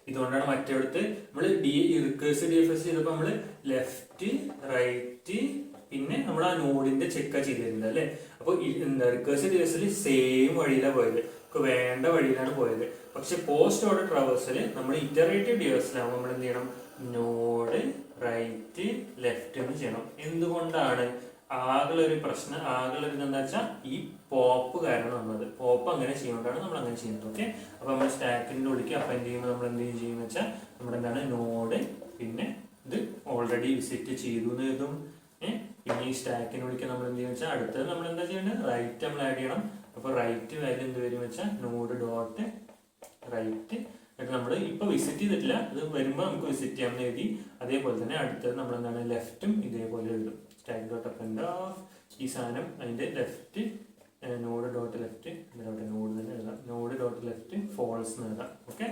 ഇതുകൊണ്ടാണ് മറ്റേടത്ത് നമ്മൾ റിക്കേഴ്സീവ് ഡി എഫ് എസ് ചെയ്തപ്പോൾ നമ്മൾ ലെഫ്റ്റ് റൈറ്റ് പിന്നെ നമ്മൾ ആ നോഡിന്റെ ചെക്ക് ചെയ്തിട്ടുണ്ട് അല്ലേ? അപ്പോൾ എന്താ റിക്കേഴ്സീവ് ഡി എഫ് എസിൽ സെയിം വഴിയിലാണ് പോയത്, നമുക്ക് വേണ്ട വഴിയിലാണ് പോയത്. പക്ഷെ പോസ്റ്റ് ഓർഡർ ട്രാവേഴ്സൽ നമ്മൾ ഇറ്ററേറ്റീവ് ഡി എഫ് എസിലാകുമ്പോൾ നമ്മൾ എന്ത് ചെയ്യണം? നോഡ് റൈറ്റ് ലെഫ്റ്റ് എന്ന് ചെയ്യണം. എന്തുകൊണ്ടാണ്? ആകെയുള്ളൊരു പ്രശ്നം, ആകെയുള്ളൊരു എന്താ വെച്ചാൽ ഈ പോപ്പ് കാരണം വന്നത്. പോപ്പ് അങ്ങനെ ചെയ്യുന്നതുകൊണ്ടാണ് നമ്മൾ അങ്ങനെ ചെയ്യുന്നത്. ഓക്കെ, അപ്പൊ നമ്മൾ സ്റ്റാക്കിന്റെ ഉള്ളിലേക്ക് അപ്പൻഡ് ചെയ്യുമ്പോൾ നമ്മൾ എന്ത് ചെയ്യുന്ന വെച്ചാൽ നമ്മുടെ എന്താണ് നോഡ് പിന്നെ ഇത് ഓൾറെഡി വിസിറ്റ് ചെയ്തു എന്ന് എഴുതും. പിന്നെ ഈ സ്റ്റാക്കിന് വിളിക്കാൻ നമ്മൾ എന്ത് ചെയ്യുന്ന വെച്ചാൽ അടുത്തത് നമ്മൾ എന്താ ചെയ്യേണ്ടത്? റൈറ്റ് നമ്മൾ ആഡ് ചെയ്യണം. അപ്പൊ റൈറ്റ് വാല്യൂ എന്ത് വരും വെച്ചാൽ നോഡ് ഡോട്ട് റൈറ്റ്. എന്നിട്ട് നമ്മൾ ഇപ്പൊ വിസിറ്റ് ചെയ്തിട്ടില്ല, അത് വരുമ്പോൾ നമുക്ക് വിസിറ്റ് ചെയ്യാമെന്ന് എഴുതി. അതേപോലെ തന്നെ അടുത്തത് നമ്മൾ എന്താണ് ലെഫ്റ്റും ഇതേപോലെ എഴുതും. സ്റ്റാക്ക് ഡോട്ട് അപ്പൻഡ് ഓഫ് ഈ സാധനം അതിന്റെ left node dot left node തന്നെ എഴുതാം. നോഡ് ഡോട്ട് ലെഫ്റ്റ് ഫോൾസ് എന്ന് എഴുതാം. ഓക്കെ,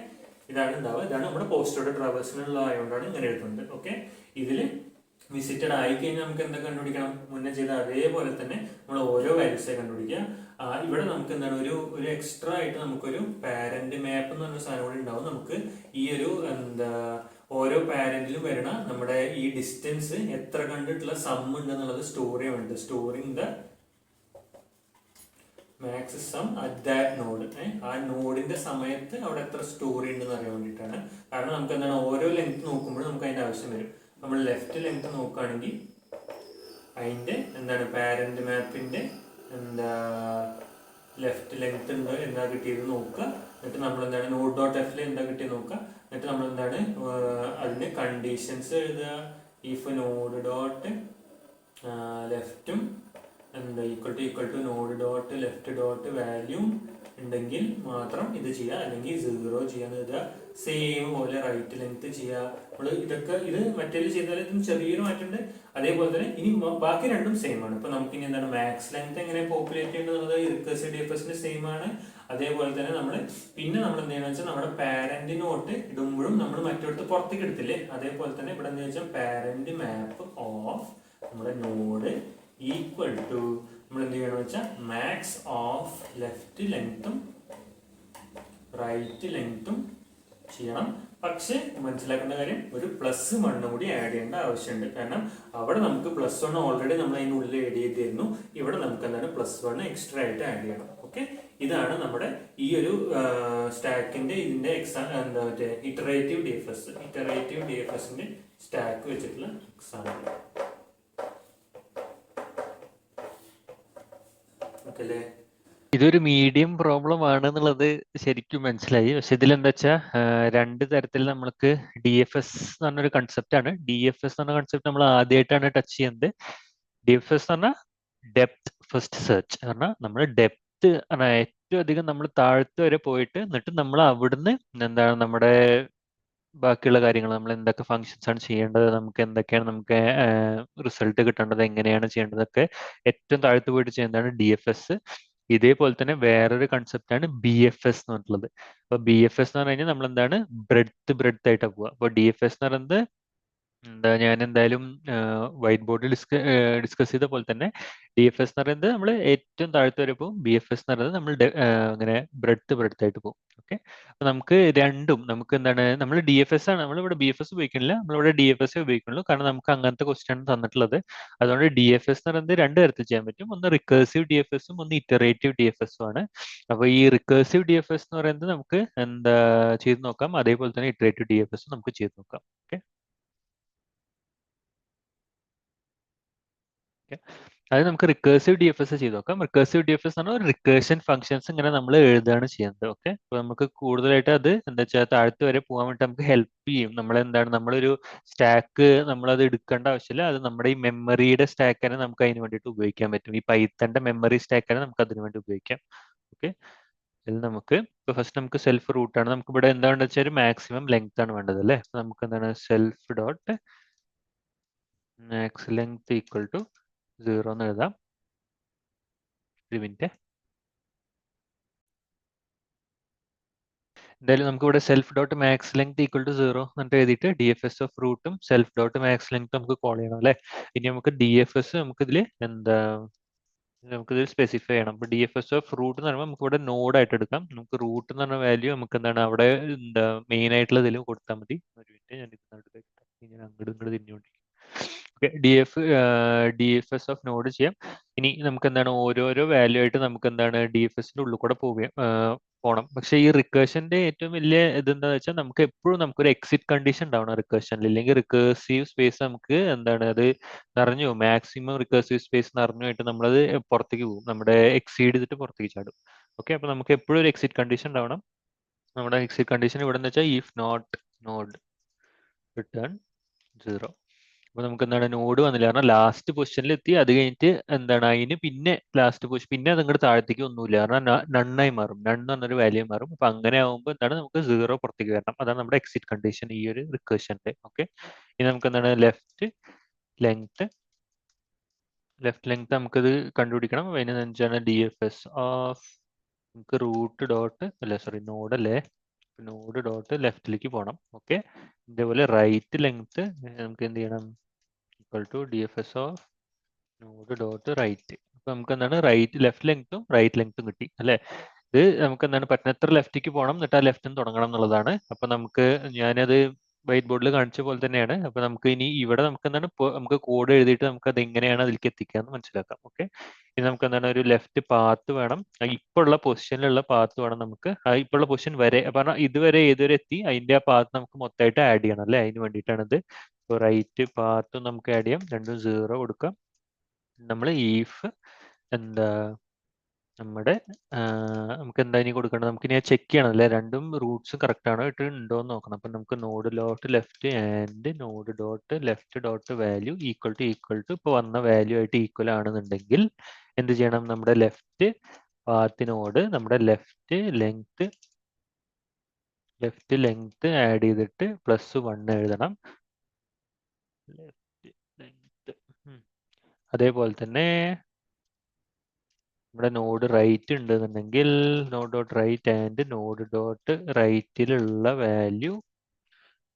ഇതാണ് ഉണ്ടാവുക. ഇതാണ് നമ്മുടെ പോസ്റ്റ് ഓർഡർ ട്രാവേഴ്സിനുള്ള ആയതുകൊണ്ടാണ് ഇങ്ങനെ എഴുതുന്നത്. ഓക്കെ, ഇതിൽ വിസിറ്റഡ് ആയി കഴിഞ്ഞാൽ നമുക്ക് എന്താ കണ്ടുപിടിക്കണം? മുന്നേ ചെയ്ത അതേപോലെ തന്നെ നമ്മൾ ഓരോ വാല്യൂസെ കണ്ടുപിടിക്കുക. ഇവിടെ നമുക്ക് എന്താണ് ഒരു എക്സ്ട്രാ ആയിട്ട് നമുക്കൊരു പാരന്റ് മാപ്പ് എന്ന് പറഞ്ഞ സാധനം കൂടി ഉണ്ടാവും. നമുക്ക് ഈ ഒരു എന്താ ഓരോ പാരന്റിലും വരണ നമ്മുടെ ഈ ഡിസ്റ്റൻസ് എത്ര കണ്ടിട്ടുള്ള സം ഉണ്ട് എന്നുള്ളത് സ്റ്റോർ ചെയ്യാൻ വേണ്ടി storing the max sum at that node. ആ നോഡിന്റെ സമയത്ത് അവിടെ എത്ര സ്റ്റോറി ഉണ്ടെന്ന് അറിയാൻ വേണ്ടിയിട്ടാണ്. കാരണം നമുക്ക് എന്താണ് ഓരോ ലെങ്ത് നോക്കുമ്പോഴും നമുക്ക് അതിന്റെ ആവശ്യം വരും. നമ്മൾ ലെഫ്റ്റ് ലെങ്ത് നോക്കുകയാണെങ്കിൽ അതിന്റെ എന്താണ് പാരന്റ് മാപ്പിന്റെ എന്താ ലെഫ്റ്റ് ലെങ്ത് ഉണ്ടോ എന്താ കിട്ടിയത് നോക്കുക. എന്നിട്ട് നമ്മൾ എന്താണ് നോഡ് ഡോട്ട് എഫിൽ എന്താ കിട്ടിയത് നോക്കുക. എന്നിട്ട് നമ്മൾ എന്താണ് അതിന് കണ്ടീഷൻസ് എഴുതുക. ഇഫ് നോഡ് ഡോട്ട് ലെഫ്റ്റും എന്താ equal to node dot left dot value ഉണ്ടെങ്കിൽ മാത്രം ഇത് ചെയ്യുക, അല്ലെങ്കിൽ 0 ചെയ്യാന്ന് എഴുതുക. സെയിം പോലെ റൈറ്റ് ലെങ്ത് ചെയ്യുക. നമ്മൾ ഇതൊക്കെ ഇത് മറ്റേ ചെയ്താൽ ഇതിന് ചെറിയൊരു മാറ്റമുണ്ട്. അതേപോലെ തന്നെ ഇനി ബാക്കി രണ്ടും സെയിം ആണ്. ഇപ്പൊ നമുക്ക് ഇനി എന്താണ് മാക്സ് ലെങ്ത് എങ്ങനെ പോപ്പുലേറ്റ് ചെയ്യേണ്ടത്? റിക്കേഴ്സീവ് ഡി എഫ് എസിന്റെ സെയിം ആണ്. അതേപോലെ തന്നെ നമ്മൾ പിന്നെ നമ്മൾ എന്ത് ചെയ്യുന്ന വെച്ചാൽ നമ്മുടെ പാരന്റ് നോട്ട് ഇടുമ്പോഴും നമ്മൾ മറ്റൊരുത്ത് പുറത്തേക്ക് എടുത്തില്ലേ, അതേപോലെ തന്നെ ഇവിടെ എന്താ വെച്ചാൽ പാരന്റ് മാപ്പ് ഓഫ് നമ്മുടെ നോഡ് ഈക്വൽ ടു നമ്മൾ എന്ത് ചെയ്യണമെന്ന് വെച്ചാൽ മാക്സ് ഓഫ് ലെഫ്റ്റ് ലെങ്ത്തും റൈറ്റ് ലെങ്ത്തും ചെയ്യണം. പക്ഷെ മനസ്സിലാക്കേണ്ട കാര്യം ഒരു +1 കൂടി ആഡ് ചെയ്യേണ്ട ആവശ്യമുണ്ട്. കാരണം അവിടെ നമുക്ക് +1 ഓൾറെഡി നമ്മൾ അതിനുള്ളിൽ ആഡ് ചെയ്തിരുന്നു. ഇവിടെ നമുക്ക് എന്താണ് +1 എക്സ്ട്രാ ആയിട്ട് ആഡ് ചെയ്യണം. ഓക്കെ, ഇതാണ് നമ്മുടെ ഈ ഒരു സ്റ്റാക്കിന്റെ ഇതിന്റെ എന്താ മറ്റേ ഇറ്ററേറ്റീവ് ഡി എഫ് എസിന്റെ സ്റ്റാക്ക് വെച്ചിട്ടുള്ള എക്സാമ്പിൾ. ഓക്കെ അല്ലേ? ഇതൊരു മീഡിയം പ്രോബ്ലം ആണ് എന്നുള്ളത് ശരിക്കും മനസ്സിലായി. പക്ഷെ ഇതിലെന്താ വെച്ചാൽ രണ്ട് തരത്തിൽ നമ്മൾക്ക് DFS എന്ന് പറഞ്ഞൊരു കൺസെപ്റ്റ് ആണ്. DFS എന്ന് പറഞ്ഞ കൺസെപ്റ്റ് നമ്മൾ ആദ്യമായിട്ടാണ് ടച്ച് ചെയ്യുന്നത്. DFS എന്ന് പറഞ്ഞാൽ ഡെപ്ത് ഫസ്റ്റ് സെർച്ച്. പറഞ്ഞാൽ നമ്മൾ ഡെപ്ത് ഏറ്റവും അധികം നമ്മൾ താഴത്ത് വരെ പോയിട്ട് എന്നിട്ട് നമ്മൾ അവിടുന്ന് എന്താണ് നമ്മുടെ ബാക്കിയുള്ള കാര്യങ്ങൾ നമ്മൾ എന്തൊക്കെ ഫങ്ഷൻസ് ആണ് ചെയ്യേണ്ടത്, നമുക്ക് എന്തൊക്കെയാണ് നമുക്ക് റിസൾട്ട് കിട്ടേണ്ടത്, എങ്ങനെയാണ് ചെയ്യേണ്ടതൊക്കെ ഏറ്റവും താഴത്ത് പോയിട്ട് ചെയ്യുന്നതാണ് DFS. ഇതേപോലെ തന്നെ വേറൊരു കൺസെപ്റ്റ് ആണ് BFS എന്ന് പറഞ്ഞിട്ടുള്ളത്. അപ്പൊ BFS എന്ന് പറഞ്ഞു കഴിഞ്ഞാൽ നമ്മൾ എന്താണ് ബ്രെഡ്ത്ത് ആയിട്ടാണ് പോവുക. അപ്പോൾ DFS എന്ന് പറയുന്നത് ഞാൻ എന്തായാലും വൈറ്റ് ബോർഡിൽ ഡിസ്കസ് ചെയ്ത പോലെ തന്നെ DFS എന്ന് പറയുന്നത് നമ്മൾ ഏറ്റവും താഴത്ത് വരെ പോകും, BFS എന്ന് പറയുന്നത് നമ്മൾ അങ്ങനെ ബ്രെഡ്ത്ത് ആയിട്ട് പോകും. ഓക്കെ, അപ്പൊ നമുക്ക് രണ്ടും നമുക്ക് എന്താണ് നമ്മൾ DFS ആണ്, നമ്മളിവിടെ BFS ഉപയോഗിക്കുന്നില്ല, നമ്മളിവിടെ DFS ഉപയോഗിക്കുന്നുള്ളൂ. കാരണം നമുക്ക് അങ്ങനത്തെ ക്വസ്റ്റ്യൻ ആണ് തന്നിട്ടുള്ളത്. അതുകൊണ്ട് DFS എന്ന് പറയുന്നത് രണ്ട് തരത്തിൽ ചെയ്യാൻ പറ്റും. ഒന്ന് റിക്കേഴ്സീവ് DFSഉം ഒന്ന് ഇറ്ററേറ്റീവ് DFSഉം ആണ്. അപ്പൊ ഈ റിക്കേഴ്സീവ് DFS എന്ന് പറയുന്നത് നമുക്ക് എന്താ ചെയ്ത് നോക്കാം, അതേപോലെ തന്നെ ഇറ്ററേറ്റീവ് DFS നമുക്ക് ചെയ്ത് നോക്കാം. ഓക്കെ, അത് നമുക്ക് റിക്കേഴ്സീവ് DFS ചെയ്ത് നോക്കാം. റിക്കേഴ്സീവ് DFS എന്ന് പറഞ്ഞാൽ റിക്കേർഷൻ ഫംഗ്ഷൻസ് ഇങ്ങനെ നമ്മൾ എഴുതുകയാണ് ചെയ്യുന്നത്. ഓക്കെ, അപ്പൊ നമുക്ക് കൂടുതലായിട്ട് അത് എന്താ വെച്ചാൽ താഴത്ത് വരെ പോകാൻ വേണ്ടി നമുക്ക് ഹെൽപ്പ് ചെയ്യും. നമ്മളെന്താണ് നമ്മളൊരു സ്റ്റാക്ക് നമ്മളത് എടുക്കേണ്ട ആവശ്യമില്ല, അത് നമ്മുടെ ഈ മെമ്മറിയുടെ സ്റ്റാക്കിനെ നമുക്ക് അതിന് വേണ്ടിയിട്ട് ഉപയോഗിക്കാൻ പറ്റും. ഈ പൈത്തന്റെ മെമ്മറി സ്റ്റാക്കിനെ നമുക്ക് അതിന് വേണ്ടി ഉപയോഗിക്കാം. ഓക്കെ, ഇതിൽ നമുക്ക് ഇപ്പൊ ഫസ്റ്റ് നമുക്ക് സെൽഫ് റൂട്ട് ആണ്, നമുക്ക് ഇവിടെ എന്താണെന്ന് വെച്ചാൽ ഒരു മാക്സിമം ലെങ്ത് ആണ് വേണ്ടത് അല്ലേ. നമുക്ക് എന്താണ് self dot max length equal to 0 എന്ന് എഴുതാം. ഒരു മിനിറ്റ്, എന്തായാലും നമുക്ക് ഇവിടെ self dot max length equal to 0 എന്നിട്ട് എഴുതിയിട്ട് DFS ഓഫ് റൂട്ടും സെൽഫ് ഡോട്ട് മാക്സ് ലെങ്ത് നമുക്ക് കോൾ ചെയ്യണം അല്ലേ. ഇനി നമുക്ക് DFS നമുക്കിതിൽ എന്താ നമുക്കിതിൽ സ്പെസിഫൈ ചെയ്യണം. അപ്പോൾ DFS ഓഫ് റൂട്ട് എന്ന് പറയുമ്പോൾ നമുക്ക് ഇവിടെ നോഡ് ആയിട്ട് എടുക്കാം. നമുക്ക് റൂട്ട് എന്ന് പറഞ്ഞ വാല്യൂ നമുക്ക് എന്താണ് അവിടെ എന്താ മെയിൻ ആയിട്ടുള്ള ഇതിൽ കൊടുത്താൽ മതി. ഒരു മിനിറ്റ്, ഞാൻ ഞാൻ അങ്ങോട്ട് തിരിഞ്ഞുകൊണ്ടിരിക്കും. ഓക്കെ, DFS ഓഫ് നോഡ് ചെയ്യാം. ഇനി നമുക്ക് എന്താണ് ഓരോരോ വാല്യൂ ആയിട്ട് നമുക്ക് എന്താണ് DFSന്റെ ഉള്ളിൽ കൂടെ പോകണം. പക്ഷേ ഈ റിക്കേഷന്റെ ഏറ്റവും വലിയ ഇതെന്താ വെച്ചാൽ നമുക്ക് എപ്പോഴും നമുക്കൊരു എക്സിറ്റ് കണ്ടീഷൻ ഉണ്ടാവണം റിക്കേഷനിൽ, ഇല്ലെങ്കിൽ റിക്കേഴ്സീവ് സ്പേസ് നമുക്ക് എന്താണ് അത് നിറഞ്ഞു പോകും. മാക്സിമം റിക്കേഴ്സീവ് സ്പേസ് നിറഞ്ഞു പോയിട്ട് നമ്മളത് പുറത്തേക്ക് പോകും, നമ്മുടെ എക്സീഡ് ചെയ്തിട്ട് പുറത്തേക്ക് ചാടും. ഓക്കെ, അപ്പൊ നമുക്ക് എപ്പോഴും ഒരു എക്സിറ്റ് കണ്ടീഷൻ ഉണ്ടാവണം. നമ്മുടെ എക്സിറ്റ് കണ്ടീഷൻ ഇവിടെ എന്ന് വെച്ചാൽ ഇഫ് നോട്ട് നോഡ് റിട്ടേൺ 0. അപ്പൊ നമുക്ക് എന്താണ് നോഡ് വന്നില്ല, കാരണം ലാസ്റ്റ് പൊസിഷനിൽ എത്തി. അത് കഴിഞ്ഞിട്ട് എന്താണ് അതിന് പിന്നെ ലാസ്റ്റ് പൊസിഷൻ പിന്നെ അത് അങ്ങോട്ട് താഴത്തേക്ക് ഒന്നുമില്ല, കാരണം നണ്ണായി മാറും, നണ്ണ് എന്നൊരു വാല്യൂ മാറും. അപ്പൊ അങ്ങനെ ആകുമ്പോൾ എന്താണ് നമുക്ക് 0 പുറത്തേക്ക് വരണം. അതാണ് നമ്മുടെ എക്സിറ്റ് കണ്ടീഷൻ ഈ ഒരു റിക്കേഷന്റെ. ഓക്കെ, ഇനി നമുക്ക് എന്താണ് ലെഫ്റ്റ് ലെങ്ത് നമുക്കത് കണ്ടുപിടിക്കണം. അതിന് വെച്ചാണ് DFS ഓഫ് നമുക്ക് റൂട്ട് ഡോട്ട് അല്ല സോറി നോഡ് അല്ലേ, നോഡ് ഡോട്ട് ലെഫ്റ്റിലേക്ക് പോകണം. ഓക്കെ, ഇതേപോലെ റൈറ്റ് ലെങ്ത് നമുക്ക് എന്ത് ചെയ്യണം equal to DFS of node dot right. അപ്പൊ നമുക്ക് എന്താണ് ലെഫ്റ്റ് ലെങ്ത്തും റൈറ്റ് ലെങ്ത്തും കിട്ടി അല്ലെ. ഇത് നമുക്ക് എന്താണ് പറ്റുന്നത്ര ലെഫ്റ്റിലേക്ക് പോകണം, എന്നിട്ട് ആ ലെഫ്റ്റിന് തുടങ്ങണം എന്നുള്ളതാണ്. അപ്പൊ നമുക്ക് ഞാനത് വൈറ്റ് ബോർഡിൽ കാണിച്ച പോലെ തന്നെയാണ്. അപ്പൊ നമുക്ക് ഇനി ഇവിടെ നമുക്ക് എന്താണ് നമുക്ക് കോഡ് എഴുതിയിട്ട് നമുക്ക് അത് എങ്ങനെയാണ് അതിലേക്ക് എത്തിക്കാന്ന് മനസ്സിലാക്കാം. ഓക്കെ, ഇനി നമുക്ക് എന്താണ് ഒരു ലെഫ്റ്റ് പാത്ത് വേണം, ഇപ്പോൾ ഉള്ള പൊസിഷനിലുള്ള പാത്ത് വേണം നമുക്ക്. ഇപ്പോൾ ഉള്ള പൊസിഷൻ വരെ പറഞ്ഞാൽ ഇതുവരെ ഏതുവരെ എത്തി അതിന്റെ ആ പാത്ത് നമുക്ക് മൊത്തമായിട്ട് ആഡ് ചെയ്യണം അല്ലെ, അതിന് വേണ്ടിയിട്ടാണ് ഇത്. റൈറ്റ് പാത്തും നമുക്ക് ആഡ് ചെയ്യാം, രണ്ടും 0 കൊടുക്കാം. നമ്മൾ ഈഫ് എന്താ നമ്മുടെ നമുക്ക് എന്താ ഇനി കൊടുക്കേണ്ടത്, നമുക്ക് ഇനി ചെക്ക് ചെയ്യണം അല്ലേ രണ്ടും റൂട്ട്സും കറക്റ്റ് ആണോ ഇട്ട് ഉണ്ടോ എന്ന് നോക്കണം. അപ്പൊ നമുക്ക് node dot left and node dot left dot value equal to ഇപ്പൊ വന്ന വാല്യൂ ആയിട്ട് ഈക്വൽ ആണെന്നുണ്ടെങ്കിൽ എന്ത് ചെയ്യണം, നമ്മുടെ ലെഫ്റ്റ് പാത്തിനോട് നമ്മുടെ ലെഫ്റ്റ് ലെങ്ത് ആഡ് ചെയ്തിട്ട് +1 എഴുതണം. ലെഫ്റ്റ് ലെങ്ത് അതേപോലെ തന്നെ നമ്മുടെ നോഡ് റൈറ്റ് ഉണ്ടെന്നുണ്ടെങ്കിൽ node dot right and node dot റൈറ്റിലുള്ള വാല്യൂ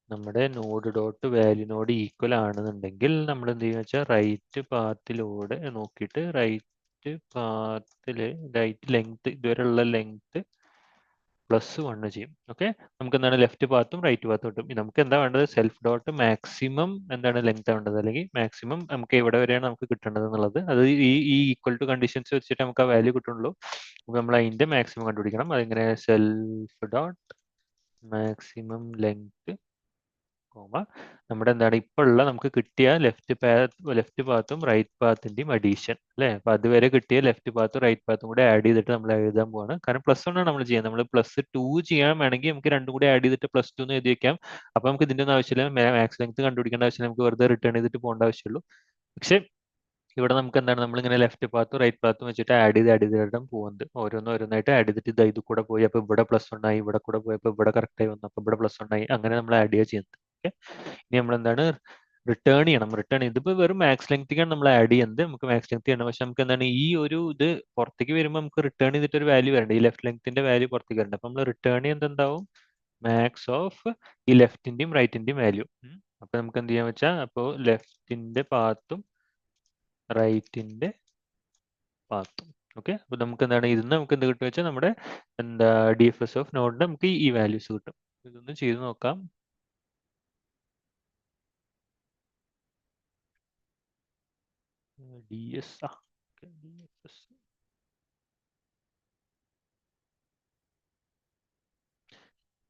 നമ്മുടെ നോഡ് ഡോട്ട് വാല്യൂനോട് ഈക്വൽ ആണെന്നുണ്ടെങ്കിൽ നമ്മൾ എന്ത് ചെയ്യുക വെച്ചാൽ റൈറ്റ് പാത്തിലൂടെ നോക്കിയിട്ട് റൈറ്റ് ലെങ്ത് ഇതുവരെയുള്ള ലെങ്ത് +1 ചെയ്യും. ഓക്കെ, നമുക്ക് എന്താണ് ലെഫ്റ്റ് പാത്തും റൈറ്റ് പാത്തും കിട്ടും. നമുക്ക് എന്താ വേണ്ടത്, സെൽഫ് ഡോട്ട് മാക്സിമം എന്താണ് ലെങ്ത് വേണ്ടത്, അല്ലെങ്കിൽ മാക്സിമം നമുക്ക് എവിടെ വരെയാണ് നമുക്ക് കിട്ടേണ്ടത് എന്നുള്ളത്. അത് ഈ ഈക്വൽ ടു കണ്ടീഷൻസ് വെച്ചിട്ട് നമുക്ക് ആ വാല്യൂ കിട്ടുള്ളൂ. അപ്പൊ നമ്മൾ അതിന്റെ മാക്സിമം കണ്ടുപിടിക്കണം. അതിങ്ങനെ സെൽഫ് ഡോട്ട് മാക്സിമം ലെങ്ത് നമ്മുടെ എന്താണ് ഇപ്പോൾ ഉള്ള നമുക്ക് കിട്ടിയ ലെഫ്റ്റ് പാത്തും റൈറ്റ് പാത്തിന്റെയും അഡീഷൻ അല്ലെ. അപ്പൊ അതുവരെ കിട്ടിയ ലെഫ്റ്റ് പാത്തും റൈറ്റ് പാത്തും കൂടെ ആഡ് ചെയ്തിട്ട് നമ്മൾ എഴുതാൻ പോവാണ്. കാരണം +1 ആണ് നമ്മൾ ചെയ്യുന്നത്. നമ്മൾ +2 ചെയ്യാൻ വേണമെങ്കിൽ നമുക്ക് രണ്ടും കൂടി ആഡ് ചെയ്തിട്ട് +2 എന്ന് എഴുതി വെക്കാം. അപ്പൊ നമുക്ക് ഇതിന്റെ ഒന്നും ആവശ്യമില്ല, മാക്സ് ലെങ്ത് കണ്ടുപിടിക്കേണ്ട ആവശ്യമില്ല, നമുക്ക് വെറുതെ റിട്ടേൺ ചെയ്തിട്ട് പോകേണ്ട ആവശ്യമുള്ളൂ. പക്ഷെ ഇവിടെ നമുക്ക് എന്താണ് നമ്മളിങ്ങനെ ലെഫ്റ്റ് പാത്തും റൈറ്റ് പാത്തും വെച്ചിട്ട് ആഡ് ചെയ്തിട്ട് പോകുന്നത് ഓരോന്നായിട്ട് ആഡ് ചെയ്തിട്ട് ഇത് കൂടെ പോയി അപ്പോൾ ഇവിടെ +1 ആയി, ഇവിടെ കൂടെ പോയപ്പോൾ ഇവിടെ കറക്റ്റ് ആയി വന്നു, അപ്പോൾ ഇവിടെ +1 ആയി, അങ്ങനെ നമ്മൾ ആഡ് ചെയ്യുക ചെയ്യുന്നത്. ഓക്കെ, ഇനി നമ്മൾ എന്താണ് റിട്ടേൺ ചെയ്യണം. ഇതിപ്പോൾ വെറും മാക്സ് ലെങ്തിക്കാണ് നമ്മൾ ആഡ് ചെയ്യുന്നത്. നമുക്ക് മാക്സ് ലെങ്ത് ചെയ്യണം, പക്ഷെ നമുക്ക് എന്താണ് ഈ ഒരു ഇത് പുറത്തേക്ക് വരുമ്പോൾ നമുക്ക് റിട്ടേൺ ചെയ്തിട്ട് ഒരു വാല്യൂ വരണ്ട, ഈ ലെഫ്റ്റ് ലെങ്ത്തിന്റെ വാല്യൂ പുറത്തേക്ക് വരണ്ട. അപ്പോൾ നമ്മൾ റിട്ടേൺ ചെയ്യുന്നത് എന്താവും, മാക്സ് ഓഫ് ഈ ലെഫ്റ്റിന്റെയും റൈറ്റിന്റെയും വാല്യൂ. അപ്പൊ നമുക്ക് എന്ത് ചെയ്യാൻ വെച്ചാൽ, അപ്പോൾ ലെഫ്റ്റിന്റെ പാത്തും റൈറ്റിന്റെ പാത്തും. ഓക്കെ, അപ്പൊ നമുക്ക് എന്താണ് ഇതിന് നമുക്ക് എന്ത് കിട്ടും വെച്ചാൽ നമ്മുടെ എന്താ DFS ഓഫ് നോഡിന് നമുക്ക് ഈ വാല്യൂസ് കിട്ടും. ഇതൊന്ന് ചെയ്ത് നോക്കാം. DS DFS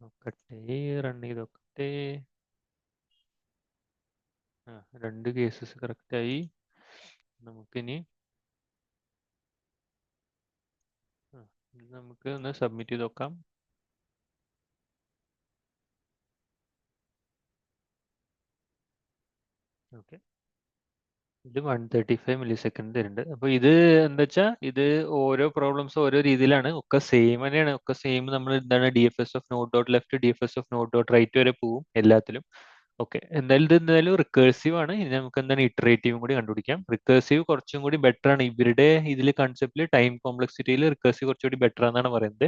നോക്കട്ടെ, റൺ ചെയ്ത് നോക്കട്ടെ. രണ്ട് കേസസ് കറക്റ്റ് ആയി. നമുക്കിനി ഇത് നമുക്ക് ഒന്ന് സബ്മിറ്റ് ചെയ്ത് നോക്കാം. ഓക്കെ, ഇത് 135 millisecond തരുന്നുണ്ട്. അപ്പൊ ഇത് എന്താ വെച്ചാൽ ഇത് ഓരോ പ്രോബ്ലംസ് ഓരോ രീതിയിലാണ്, ഒക്കെ സെയിം തന്നെയാണ്, ഒക്കെ സെയിം. നമ്മൾ എന്താണ് DFS of node dot left DFS of node dot right വരെ പോവും എല്ലാത്തിലും. ഓക്കെ, എന്തായാലും റിക്കേഴ്സീവ് ആണ്. ഇനി നമുക്ക് എന്താണ് ഇറ്ററേറ്റീവും കൂടി കണ്ടുപിടിക്കാം. റിക്കേഴ്സീവ് കുറച്ചും കൂടി ബെറ്റർ ആണ്. ഇവരുടെ ഇതിൽ കൺസെപ്റ്റിൽ ടൈം കോംപ്ലക്സിറ്റിയിൽ റിക്കേഴ്സീവ് കുറച്ചുകൂടി ബെറ്റർ ആണെന്നാണ് പറയുന്നത്.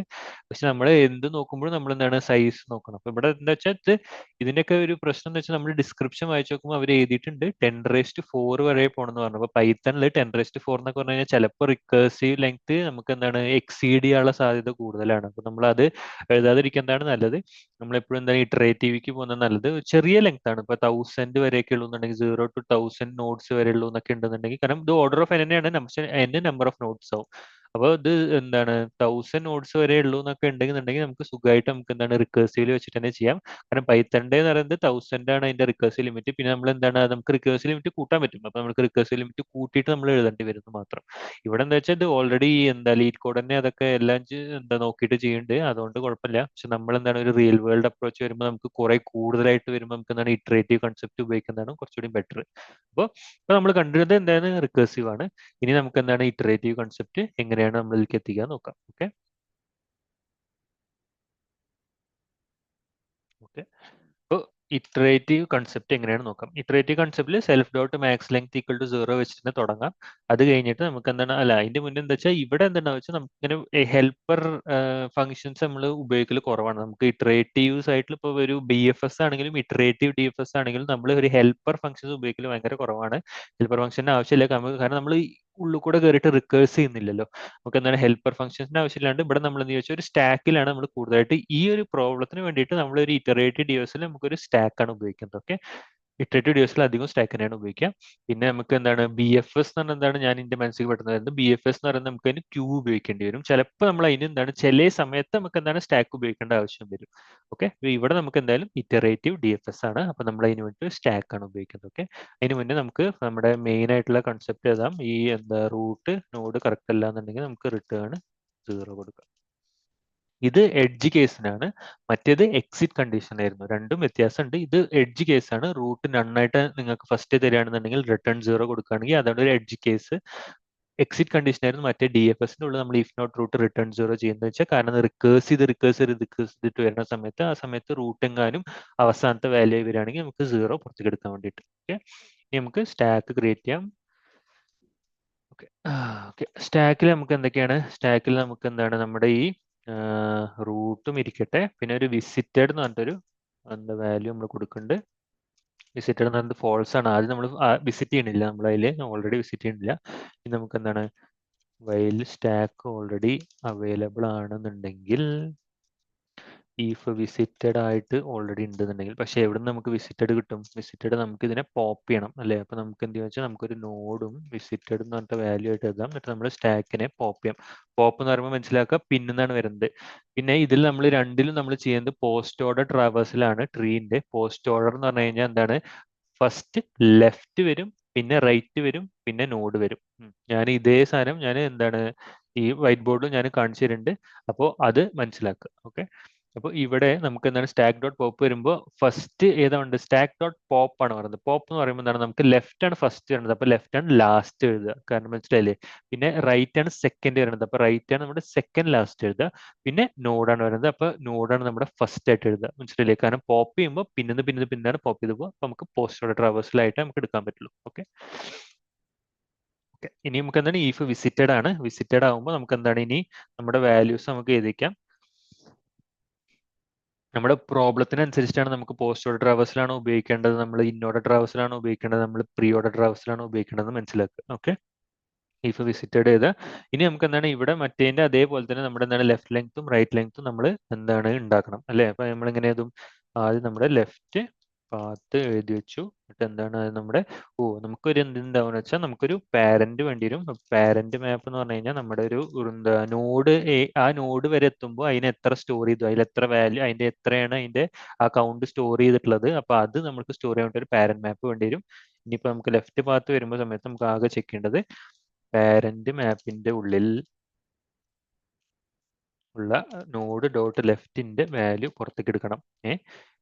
പക്ഷെ നമ്മൾ എന്ത് നോക്കുമ്പോഴും നമ്മൾ എന്താണ് സൈസ് നോക്കണം. അപ്പൊ ഇവിടെ എന്താ വെച്ചാൽ ഇതിന്റെയൊക്കെ ഒരു പ്രശ്നം എന്ന് വെച്ചാൽ നമ്മൾ ഡിസ്ക്രിപ്ഷൻ വായിച്ചു നോക്കുമ്പോൾ അവർ എഴുതിയിട്ടുണ്ട് 10⁻⁴ വരെ പോകണമെന്ന് പറഞ്ഞു. അപ്പൊ പൈത്തണിൽ 10⁻⁴ എന്നൊക്കെ പറഞ്ഞു കഴിഞ്ഞാൽ ചിലപ്പോൾ റിക്കേഴ്സീവ് ലെങ്ത് നമുക്ക് എന്താണ് എക്സീഡ് ചെയ്യാനുള്ള സാധ്യത കൂടുതലാണ്. അപ്പൊ നമ്മൾ അത് എഴുതാതിരിക്കുന്നതാണ് നല്ലത്. നമ്മളെപ്പോഴും എന്താണ് ഇറ്ററേറ്റീവിക്ക് പോകുന്നത് നല്ലത്. ചെറിയ ലെങ്ത് ആണ്, ഇപ്പൊ 1000 വരെയൊക്കെ ഉള്ളൂന്നുണ്ടെങ്കിൽ 0 to 1000 നോട്ട്സ് വരെ ഉള്ളൂ എന്നൊക്കെ ഉണ്ടെന്നുണ്ടെങ്കിൽ, കാരണം ഇത് ഓർഡർ ഓഫ് n തന്നെയാണ്, നമ്പർ ഓഫ് നോട്ട്സ് ആവും. അപ്പോൾ ഇത് എന്താണ് 1000 നോട്ട്സ് വരെ ഉള്ളൂ എന്നൊക്കെ ഉണ്ടെന്നുണ്ടെങ്കിൽ നമുക്ക് സുഖമായിട്ട് നമുക്ക് എന്താണ് റിക്കേഴ്സീവിൽ വെച്ചിട്ട് തന്നെ ചെയ്യാം. കാരണം പൈത്തണിന്റെ എന്ന് പറയുന്നത് 1000 ആണ് അതിന്റെ റിക്കേഴ്സീവ് ലിമിറ്റ്. പിന്നെ നമ്മൾ എന്താണ് നമുക്ക് റിക്കേഴ്സീവ് ലിമിറ്റ് കൂട്ടാൻ പറ്റും. അപ്പൊ നമുക്ക് റിക്കേഴ്സീവ് ലിമിറ്റ് കൂട്ടിയിട്ട് നമ്മൾ എഴുതേണ്ടി വരുന്നു മാത്രം. ഇവിടെ എന്താ വെച്ചാൽ ഇത് ഓൾറെഡി എന്താ ലീഡ് കോഡ് തന്നെ അതൊക്കെ എല്ലാം എന്താ നോക്കിയിട്ട് ചെയ്യുന്നുണ്ട്, അതുകൊണ്ട് കുഴപ്പമില്ല. പക്ഷെ നമ്മൾ എന്താണ് ഒരു റിയൽ വേൾഡ് അപ്രോച്ച് വരുമ്പോൾ നമുക്ക് കുറെ കൂടുതലായിട്ട് വരുമ്പോൾ നമുക്ക് എന്താണ് ഇറ്ററേറ്റീവ് കൺസെപ്റ്റ് ഉപയോഗിക്കുന്നതാണ് കുറച്ചുകൂടി ബെറ്റർ. അപ്പോൾ നമ്മൾ കണ്ടിരുന്നത് എന്താണ് റിക്കേഴ്സീവ് ആണ്. ഇനി നമുക്ക് എന്താണ് ഇറ്ററേറ്റീവ് കൺസെപ്റ്റ് എങ്ങനെയാണ് നമ്മളിലേക്ക് എത്തിക്കാൻ നോക്കാം. ഓക്കെ ഓക്കെ അപ്പോൾ ഇറ്ററേറ്റീവ് കൺസെപ്റ്റ് എങ്ങനെയാണ് നോക്കാം. ഇറ്ററേറ്റീവ് കൺസെപ്റ്റിൽ self dot max length equal to 0 വെച്ചിട്ട് തന്നെ തുടങ്ങാം. അത് കഴിഞ്ഞിട്ട് നമുക്ക് എന്താണ് അതിന്റെ മുന്നേ എന്താ വെച്ചാൽ ഇവിടെ എന്താണെന്ന് വെച്ചാൽ നമുക്ക് ഇങ്ങനെ ഹെൽപ്പർ ഫംഗ്ഷൻസ് നമ്മൾ ഉപയോഗിക്കൽ കുറവാണ്. നമുക്ക് ഇറ്ററേറ്റീവ്സ് ആയിട്ടുള്ള ഇപ്പോൾ ഒരു BFS ആണെങ്കിലും ഇറ്ററേറ്റീവ് DFS ആണെങ്കിലും നമ്മൾ ഒരു ഹെൽപ്പർ ഫംഗ്ഷൻസ് ഉപയോഗിക്കൽ ഭയങ്കര കുറവാണ്. ഹെൽപ്പർ ഫംഗ്ഷൻ്റെ ആവശ്യമില്ല, കാരണം നമ്മൾ ഉള്ളിൽ കൂടെ കയറിയിട്ട് റിക്കേഴ്സ് ചെയ്യുന്നില്ലല്ലോ. നമുക്ക് എന്താണ് ഹെൽപ്പർ ഫംഗ്ഷൻസിന്റെ ആവശ്യമില്ലാണ്ട് ഇവിടെ നമ്മൾ എന്ന് ചോദിച്ചാൽ ഒരു സ്റ്റാക്കിലാണ് നമ്മൾ കൂടുതലായിട്ട് ഈ ഒരു പ്രോബ്ലത്തിന് വേണ്ടിയിട്ട് നമ്മൾ ഒരു ഇറ്ററേറ്റീവ് DFSൽ നമുക്കൊരു സ്റ്റാക്കാണ് ഉപയോഗിക്കുന്നത്. ഓക്കെ, ഇറ്ററേറ്റീവ് DFSൽ അധികം സ്റ്റാക്ക് തന്നെയാണ് ഉപയോഗിക്കുക. പിന്നെ നമുക്ക് എന്താണ് BFS എന്ന് പറഞ്ഞാൽ എന്താണ് ഞാൻ എന്റെ മനസ്സിൽ പെടുന്നത്, BFS എന്ന് പറയുന്നത് നമുക്ക് അതിന് ക്യൂ ഉപയോഗിക്കേണ്ടി വരും. ചിലപ്പോൾ നമ്മൾ അതിന് എന്താണ് ചില സമയത്ത് നമുക്ക് എന്താണ് സ്റ്റാക്ക് ഉപയോഗിക്കേണ്ട ആവശ്യം വരും. ഓക്കെ, ഇവിടെ നമുക്ക് എന്തായാലും ഇറ്ററേറ്റീവ് DFS ആണ്. അപ്പൊ നമ്മൾ അതിന് വേണ്ടി സ്റ്റാക്ക് ആണ് ഉപയോഗിക്കുന്നത്. ഓക്കെ, അതിന് മുന്നേ നമുക്ക് നമ്മുടെ മെയിൻ ആയിട്ടുള്ള കൺസെപ്റ്റ് എഴുതാം. ഈ എന്താ റൂട്ട് നോഡ് കറക്റ്റ് അല്ല എന്നുണ്ടെങ്കിൽ നമുക്ക് റിട്ടേൺ 0 കൊടുക്കാം. ഇത് എഡ്ജ് കേസിനാണ്, മറ്റേത് എക്സിറ്റ് കണ്ടീഷൻ ആയിരുന്നു. രണ്ടും വ്യത്യാസമുണ്ട്. ഇത് എഡ്ജ് കേസാണ്. റൂട്ട് നന്നായിട്ട് നിങ്ങൾക്ക് ഫസ്റ്റ് തരികയാണെന്നുണ്ടെങ്കിൽ റിട്ടേൺ 0 കൊടുക്കുകയാണെങ്കിൽ അതാണ് ഒരു എഡ്ജ് കേസ്. എക്സിറ്റ് കണ്ടീഷൻ ആയിരുന്നു മറ്റേ DFSന്റെ ഉള്ളിൽ നമ്മൾ ഇഫ് നോട്ട് റൂട്ട് റിട്ടേൺ 0 ചെയ്യുന്നത് വെച്ചാൽ, കാരണം റിക്കേഴ്സ് ചെയ്തിട്ട് വരുന്ന സമയത്ത് ആ സമയത്ത് റൂട്ട് എങ്ങാനും അവസാനത്തെ വാല്യൂ വരികയാണെങ്കിൽ നമുക്ക് 0 പുറത്തേക്ക് എടുക്കാൻ വേണ്ടിയിട്ട്. ഓക്കെ, ഇനി നമുക്ക് സ്റ്റാക്ക് ക്രിയേറ്റ് ചെയ്യാം. ഓക്കെ ഓക്കെ സ്റ്റാക്കിൽ നമുക്ക് എന്തൊക്കെയാണ്, സ്റ്റാക്കിൽ നമുക്ക് എന്താണ് നമ്മുടെ ഈ റൂട്ടും ഇരിക്കട്ടെ, പിന്നെ ഒരു വിസിറ്റഡ് എന്ന് പറഞ്ഞിട്ടൊരു എന്താ വാല്യൂ നമ്മൾ കൊടുക്കുന്നുണ്ട്. വിസിറ്റഡ് എന്ന് പറയുന്നത് ഫോൾസ് ആണ്. ആദ്യം നമ്മൾ വിസിറ്റ് ചെയ്യണില്ല, നമ്മൾ അതിൽ ഓൾറെഡി വിസിറ്റ് ചെയ്യണില്ല. ഇനി നമുക്ക് എന്താണ് വൈൽ സ്റ്റാക്ക് ഓൾറെഡി അവൈലബിൾ ആണെന്നുണ്ടെങ്കിൽ ഇഫ് വിസിറ്റഡ് ആയിട്ട് ഓൾറെഡി ഉണ്ടെന്നുണ്ടെങ്കിൽ, പക്ഷെ എവിടെ നിന്ന് നമുക്ക് വിസിറ്റഡ് കിട്ടും? വിസിറ്റഡ് നമുക്ക് ഇതിനെ പോപ്പ് ചെയ്യണം അല്ലേ? അപ്പൊ നമുക്ക് എന്ത് വെച്ചാൽ നമുക്കൊരു നോഡും വിസിറ്റഡ് എന്ന് പറഞ്ഞിട്ട് വാല്യൂ ആയിട്ട് എഴുതാം. എന്നിട്ട് നമ്മൾ സ്റ്റാക്കിനെ പോപ്പ് ചെയ്യാം. പോപ്പ് എന്ന് പറയുമ്പോൾ മനസ്സിലാക്കുക പിന്നാണ് വരുന്നത്. പിന്നെ ഇതിൽ നമ്മൾ രണ്ടിലും നമ്മൾ ചെയ്യുന്നത് പോസ്റ്റ് ഓർഡർ ട്രാവേഴ്സിലാണ്. ട്രീന്റെ പോസ്റ്റ് ഓർഡർ എന്ന് പറഞ്ഞു കഴിഞ്ഞാൽ എന്താണ്, ഫസ്റ്റ് ലെഫ്റ്റ് വരും, പിന്നെ റൈറ്റ് വരും, പിന്നെ നോഡ് വരും. ഞാൻ ഇതേ സാധനം ഞാൻ എന്താണ് ഈ വൈറ്റ് ബോർഡിൽ ഞാൻ കാണിച്ചു തരുന്നുണ്ട്. അപ്പോൾ അത് മനസ്സിലാക്കുക. ഓക്കെ, അപ്പോൾ ഇവിടെ നമുക്ക് എന്താണ് സ്റ്റാക്ക് ഡോട്ട് പോപ്പ് വരുമ്പോൾ ഫസ്റ്റ് ഏതാണ്ട് സ്റ്റാക്ക് ഡോട്ട് പോപ്പ് ആണ് പറയുന്നത്. പോപ്പ് എന്ന് പറയുമ്പോൾ എന്താണ് നമുക്ക് ലെഫ്റ്റ് ആണ് ഫസ്റ്റ് വരുന്നത്, അപ്പോൾ ലെഫ്റ്റ് ആണ് ലാസ്റ്റ് എഴുതുക, കാരണം മനസ്സിലായില്ലേ. പിന്നെ റൈറ്റ് ആണ് സെക്കൻഡ് വരുന്നത്, അപ്പോൾ റൈറ്റ് ആണ് നമ്മുടെ സെക്കൻഡ് ലാസ്റ്റ് എഴുതുക. പിന്നെ നോഡാണ് വരുന്നത്, അപ്പോൾ നോഡാണ് നമ്മുടെ ഫസ്റ്റ് ആയിട്ട് എഴുതുക, മനസ്സിലായില്ലേ. കാരണം പോപ്പ് ചെയ്യുമ്പോൾ പിന്നാണ് പോപ്പ് ചെയ്ത് പോകുക, അപ്പോൾ നമുക്ക് പോസ്റ്റ് ഓർഡർ ട്രാവേഴ്സലായിട്ട് നമുക്ക് എടുക്കാൻ പറ്റുള്ളൂ. Okay okay. ഇനി നമുക്ക് എന്താണ് ഈഫ് വിസിറ്റഡ് ആണ്. വിസിറ്റഡ് ആകുമ്പോൾ നമുക്ക് എന്താണ് ഇനി നമ്മുടെ വാല്യൂസ് നമുക്ക് എഴുതിക്കാം. നമ്മുടെ പ്രോബ്ലത്തിനനുസരിച്ചിട്ടാണ് നമുക്ക് പോസ്റ്റ് ഓർഡർ ട്രാവേഴ്സലാണ് ഉപയോഗിക്കേണ്ടത്, നമ്മൾ ഇൻ ഓർഡർ ട്രാവേഴ്സലാണ് ഉപയോഗിക്കേണ്ടത്, നമ്മൾ പ്രീ ഓർഡർ ട്രാവേഴ്സലാണ് ഉപയോഗിക്കേണ്ടത് മനസ്സിലാക്കുക. ഓക്കെ, ഇഫ് വിസിറ്റഡ് ചെയ്ത് ഇനി നമുക്ക് എന്താണ് ഇവിടെ മറ്റേതിന്റെ അതേപോലെ തന്നെ നമ്മുടെ എന്താണ് ലെഫ്റ്റ് ലെങ്ത്തും റൈറ്റ് ലെങ്ത്തും നമ്മൾ എന്താണ് ഉണ്ടാക്കണം അല്ലേ. അപ്പൊ നമ്മൾ എങ്ങനെ എഴുതും? ആദ്യം നമ്മുടെ ലെഫ്റ്റ് പാത്ത് എഴുതി വെച്ചു. എന്നിട്ട് എന്താണ് നമ്മുടെ നമുക്കൊരു എന്തുണ്ടാവുമെന്ന് വെച്ചാൽ നമുക്കൊരു പാരന്റ് വേണ്ടി വരും. പാരന്റ് മാപ്പ് എന്ന് പറഞ്ഞു കഴിഞ്ഞാൽ നമ്മുടെ ഒരു എന്താ നോഡ് ആ നോഡ് വരെ എത്തുമ്പോൾ അതിന് എത്ര സ്റ്റോർ ചെയ്തു, അതിൽ എത്ര വാല്യൂ, അതിന്റെ എത്രയാണ് അതിന്റെ ആ കൗണ്ട് സ്റ്റോർ ചെയ്തിട്ടുള്ളത്, അപ്പൊ അത് നമുക്ക് സ്റ്റോർ ചെയ്യാൻ വേണ്ടി ഒരു പാരന്റ് മാപ്പ് വേണ്ടി വരും. ഇനിയിപ്പോ നമുക്ക് ലെഫ്റ്റ് പാത്ത് വരുമ്പോൾ സമയത്ത് നമുക്ക് ആകെ ചെക്ക് ചെയ്യേണ്ടത് പാരന്റ് മാപ്പിന്റെ ഉള്ളിൽ ഉള്ള നോഡ് ഡോട്ട് ലെഫ്റ്റിന്റെ വാല്യൂ പുറത്തേക്ക് എടുക്കണം.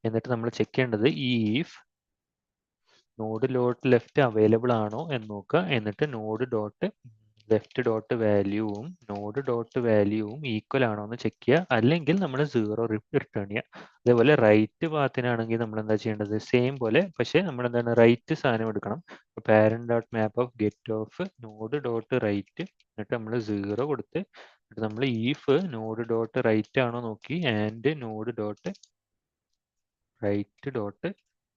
എന്നിട്ട് നമ്മൾ ചെക്ക് ചെയ്യേണ്ടത് if node dot left available ആണോ എന്ന് നോക്കുക. എന്നിട്ട് നോഡ് ഡോട്ട് ലെഫ്റ്റ് ഡോട്ട് വാല്യൂവും നോഡ് ഡോട്ട് വാല്യൂവും ഈക്വൽ ആണോ എന്ന് ചെക്ക് ചെയ്യുക. അല്ലെങ്കിൽ നമ്മൾ 0 റിട്ടേൺ ചെയ്യുക. അതേപോലെ റൈറ്റ് പാത്തിനാണെങ്കിൽ നമ്മൾ എന്താ ചെയ്യേണ്ടത്? സെയിം പോലെ, പക്ഷേ നമ്മൾ എന്താണ് റൈറ്റ് സാധനം എടുക്കണം. Parent dot map of get of node dot right, എന്നിട്ട് നമ്മൾ 0 കൊടുത്ത് നമ്മൾ ഈഫ് നോഡ് ഡോട്ട് റൈറ്റ് ആണോ നോക്കി and node dot right dot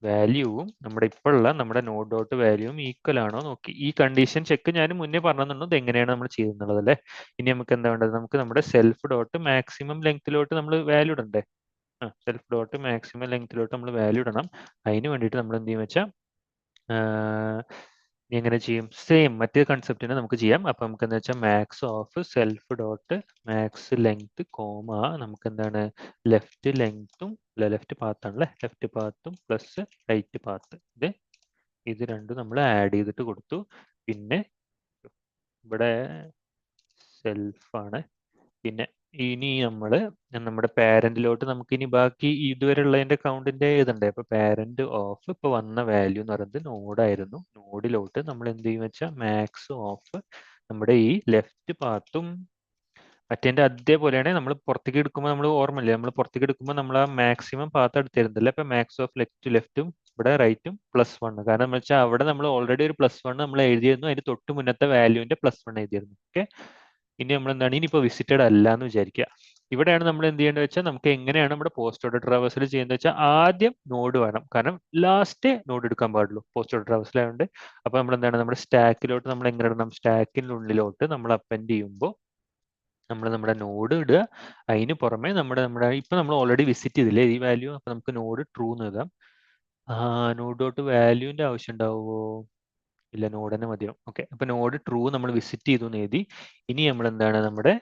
വാല്യൂവും നമ്മുടെ ഇപ്പോഴുള്ള നമ്മുടെ നോഡ് ഡോട്ട് വാല്യൂവും ഈക്വൽ ആണോ നോക്കി. ഈ കണ്ടീഷൻ ചെക്ക് ഞാൻ മുന്നേ പറഞ്ഞിരുന്നു ഇത് എങ്ങനെയാണ് നമ്മൾ ചെയ്യുന്നുള്ളത് അല്ലേ. ഇനി നമുക്ക് എന്താ വേണ്ടത്? നമുക്ക് നമ്മുടെ സെൽഫ് ഡോട്ട് മാക്സിമം ലെങ്ത്തിലോട്ട് നമ്മൾ വാല്യൂ ഇടണ്ടേ. സെൽഫ് ഡോട്ട് മാക്സിമം ലെങ്ത്തിലോട്ട് നമ്മൾ വാല്യൂ ഇടണം. അതിന് വേണ്ടിയിട്ട് നമ്മൾ എന്ത് ചെയ്യും വെച്ചാൽ എങ്ങനെ ചെയ്യും? സെയിം മറ്റേ കൺസെപ്റ്റിനെ നമുക്ക് ചെയ്യാം. അപ്പൊ നമുക്ക് എന്താ വെച്ചാൽ max of self dot max length comma നമുക്ക് എന്താണ് ലെഫ്റ്റ് ലെങ്ത്തും ലെഫ്റ്റ് പാത്താണല്ലേ, ലെഫ്റ്റ് പാത്തും പ്ലസ് റൈറ്റ് പാത്ത്, ഇത് രണ്ടും നമ്മൾ ആഡ് ചെയ്തിട്ട് കൊടുത്തു. പിന്നെ ഇവിടെ സെൽഫാണ്. പിന്നെ ഇനി നമ്മൾ നമ്മുടെ പാരന്റിലോട്ട് നമുക്ക് ഇനി ബാക്കി ഇതുവരെ ഉള്ളതിന്റെ കൗണ്ടിന്റെ ഇതുണ്ട്. അപ്പൊ പാരന്റ് ഓഫ് ഇപ്പൊ വന്ന വാല്യൂ എന്ന് പറയുന്നത് നോഡായിരുന്നു. നോഡിലോട്ട് നമ്മൾ എന്ത് ചെയ്യും വെച്ചാൽ മാക്സ് ഓഫ് നമ്മുടെ ഈ ലെഫ്റ്റ് പാത്തും മറ്റേന്റെ അതേപോലെയാണ് നമ്മൾ പുറത്തേക്ക് എടുക്കുമ്പോൾ നമ്മൾ ഓർമ്മയില്ലേ, നമ്മൾ പുറത്തേക്ക് എടുക്കുമ്പോൾ നമ്മൾ ആ മാക്സിമം പാത്ത് എടുത്തിരുന്നില്ല. അപ്പൊ മാക്സ് ഓഫ് ലെഫ്റ്റും ഇവിടെ റൈറ്റും +1, കാരണം എന്ന് വെച്ചാൽ അവിടെ നമ്മൾ ഓൾറെഡി ഒരു +1 നമ്മൾ എഴുതിയിരുന്നു, അതിന് തൊട്ട് മുന്നത്തെ വാല്യൂവിന്റെ +1 എഴുതിയിരുന്നു. ഓക്കെ, ഇനി നമ്മൾ എന്താണ് ഇനിയിപ്പോ വിസിറ്റഡ് അല്ല എന്ന് വിചാരിക്കുക. ഇവിടെയാണ് നമ്മൾ എന്ത് ചെയ്യേണ്ടത് വെച്ചാൽ നമുക്ക് എങ്ങനെയാണ് നമ്മുടെ പോസ്റ്റ് ഓർഡർ ട്രാവേഴ്സൽ ചെയ്യുന്നത് വെച്ചാൽ ആദ്യം നോഡ് വേണം, കാരണം ലാസ്റ്റ് നോഡ് എടുക്കാൻ പാടുള്ളൂ പോസ്റ്റ് ഓർഡർ ട്രാവേഴ്സലായതുകൊണ്ട്. അപ്പൊ നമ്മൾ എന്താണ് നമ്മുടെ സ്റ്റാക്കിലോട്ട് നമ്മൾ എങ്ങനെ ഇടണം? സ്റ്റാക്കിനുള്ളിലോട്ട് നമ്മൾ അപ്പൻഡ് ചെയ്യുമ്പോൾ നമ്മൾ നമ്മുടെ നോഡ് ഇടുക. അതിന് പുറമെ നമ്മുടെ ഇപ്പൊ നമ്മൾ ഓൾറെഡി വിസിറ്റ് ചെയ്തില്ലേ ഈ വാല്യൂ, അപ്പൊ നമുക്ക് നോഡ് ട്രൂ എന്ന് എഴുതാം. നോഡ് ഡോട്ട് വാല്യൂവിന്റെ ആവശ്യം ഉണ്ടാവുമോ? ഇല്ല, നോഡ് തന്നെ മതിയാവും. ഓക്കെ, അപ്പൊ നോഡ് ട്രൂ നമ്മൾ വിസിറ്റ് ചെയ്തു എന്ന് എഴുതി. ഇനി നമ്മൾ എന്താണ് നമ്മുടെ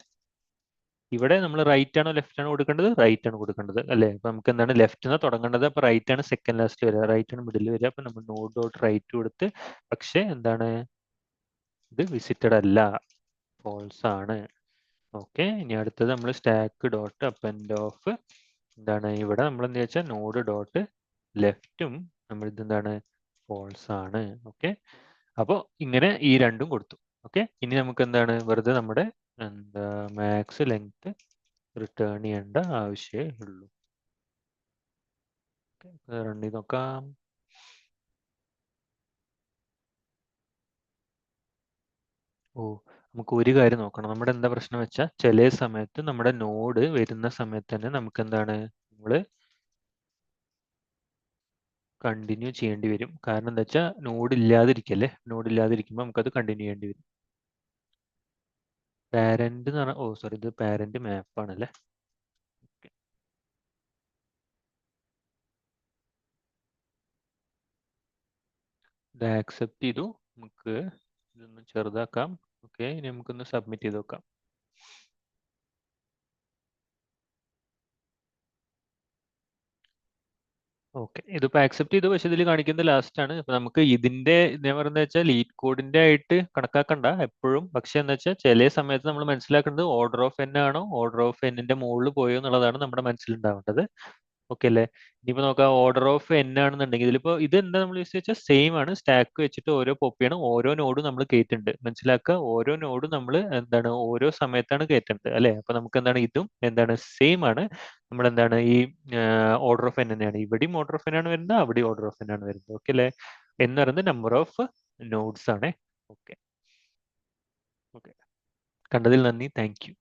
ഇവിടെ നമ്മൾ റൈറ്റ് ആണോ ലെഫ്റ്റ് ആണോ കൊടുക്കേണ്ടത്? റൈറ്റ് ആണ് കൊടുക്കേണ്ടത് അല്ലേ. അപ്പൊ നമുക്ക് എന്താണ് ലെഫ്റ്റ് നിന്ന് തുടങ്ങേണ്ടത്, അപ്പൊ റൈറ്റ് ആണ് സെക്കൻഡ് ലാസ്റ്റ് വരിക, റൈറ്റ് ആണ് മിഡിൽ വരിക. അപ്പൊ നമ്മൾ നോഡ് ഡോട്ട് റൈറ്റ് കൊടുത്ത്, പക്ഷെ എന്താണ് ഇത് വിസിറ്റഡ് അല്ല, ഫോൾസ് ആണ്. ഓക്കെ, ഇനി അടുത്തത് നമ്മൾ സ്റ്റാക്ക് ഡോട്ട് അപ്പൻഡ് ഓഫ് എന്താണ് ഇവിടെ നമ്മൾ എന്താ വെച്ചാൽ നോഡ് ഡോട്ട് ലെഫ്റ്റും നമ്മൾ ഇതെന്താണ് ഫോൾസ് ആണ്. ഓക്കെ, അപ്പോൾ ഇങ്ങനെ ഈ രണ്ടും കൊടുത്തു. ഓക്കെ, ഇനി നമുക്ക് എന്താണ് വെറുതെ നമ്മുടെ എന്താ മാക്സ് ലെങ്ത് റിട്ടേൺ ചെയ്യേണ്ട ആവശ്യമേ ഉള്ളൂ. റൺ ചെയ്ത് നോക്കാം. നമുക്ക് ഒരു കാര്യം നോക്കണം. നമ്മുടെ എന്താ പ്രശ്നം വെച്ചാൽ ചില സമയത്ത് നമ്മുടെ നോഡ് വരുന്ന സമയത്ത് തന്നെ നമുക്ക് എന്താണ് നമ്മൾ കണ്ടിന്യൂ ചെയ്യേണ്ടി വരും. കാരണം എന്താ വെച്ചാൽ നോഡ് ഇല്ലാതിരിക്കല്ലേ, നോഡ് ഇല്ലാതിരിക്കുമ്പോൾ നമുക്കത് കണ്ടിന്യൂ ചെയ്യേണ്ടി വരും. പാരന്റ് എന്ന് പറഞ്ഞാൽ സോറി, ഇത് പാരന്റ് മാപ്പ് ആണല്ലേ. ഇത് ആക്സെപ്റ്റ് ചെയ്തു. നമുക്ക് ഇതൊന്ന് ചെറുതാക്കാം. ഓക്കെ, ഇനി നമുക്കൊന്ന് സബ്മിറ്റ് ചെയ്ത് നോക്കാം. ഓക്കെ, ഇതിപ്പോ ആക്സെപ്റ്റ് ചെയ്തു, പക്ഷെ ഇതിൽ കാണിക്കുന്നത് ലാസ്റ്റ് ആണ്. അപ്പൊ നമുക്ക് ഇതിന്റെ ഞാൻ പറയുന്നത് വെച്ചാൽ ലീഡ് കോഡിന്റെ ആയിട്ട് കണക്കാക്കണ്ട എപ്പോഴും. പക്ഷെ എന്താ വെച്ചാൽ ചില സമയത്ത് നമ്മൾ മനസ്സിലാക്കേണ്ടത് ഓർഡർ ഓഫ് എൻ ആണോ ഓർഡർ ഓഫ് എന്നിന്റെ മുകളിൽ പോയോ എന്നുള്ളതാണ് നമ്മുടെ മനസ്സിലുണ്ടാവേണ്ടത്. ഓക്കെ അല്ലേ? ഇനിയിപ്പോ നോക്കാം, ഓർഡർ ഓഫ് എൻ ആണെന്നുണ്ടെങ്കിൽ ഇതിലിപ്പോ ഇത് എന്താ നമ്മൾ യൂസ് വെച്ചാൽ സെയിം ആണ്, സ്റ്റാക്ക് വെച്ചിട്ട് ഓരോ പോപ്പ് ചെയ്യണം. ഓരോ നോഡും നമ്മൾ കയറ്റുന്നുണ്ട്, മനസ്സിലാക്കുക. ഓരോ നോഡും നമ്മൾ എന്താണ് ഓരോ സമയത്താണ് കയറ്റേണ്ടത് അല്ലെ? അപ്പൊ നമുക്ക് എന്താണ് ഇതും എന്താണ് സെയിം ആണ്. നമ്മൾ എന്താണ് ഈ ഓർഡർ ഓഫ് എൻ തന്നെയാണ്, ഇവിടെയും ഓർഡർ ഓഫ് എൻ ആണ് വരുന്നത്, അവിടെയും ഓർഡർ ഓഫ് എൻ ആണ് വരുന്നത്. ഓക്കെ അല്ലേ? എന്ന് പറയുന്നത് നമ്പർ ഓഫ് നോഡ്സ് ആണ്. ഓക്കെ ഓക്കെ, കണ്ടതിൽ നന്ദി, താങ്ക് യു.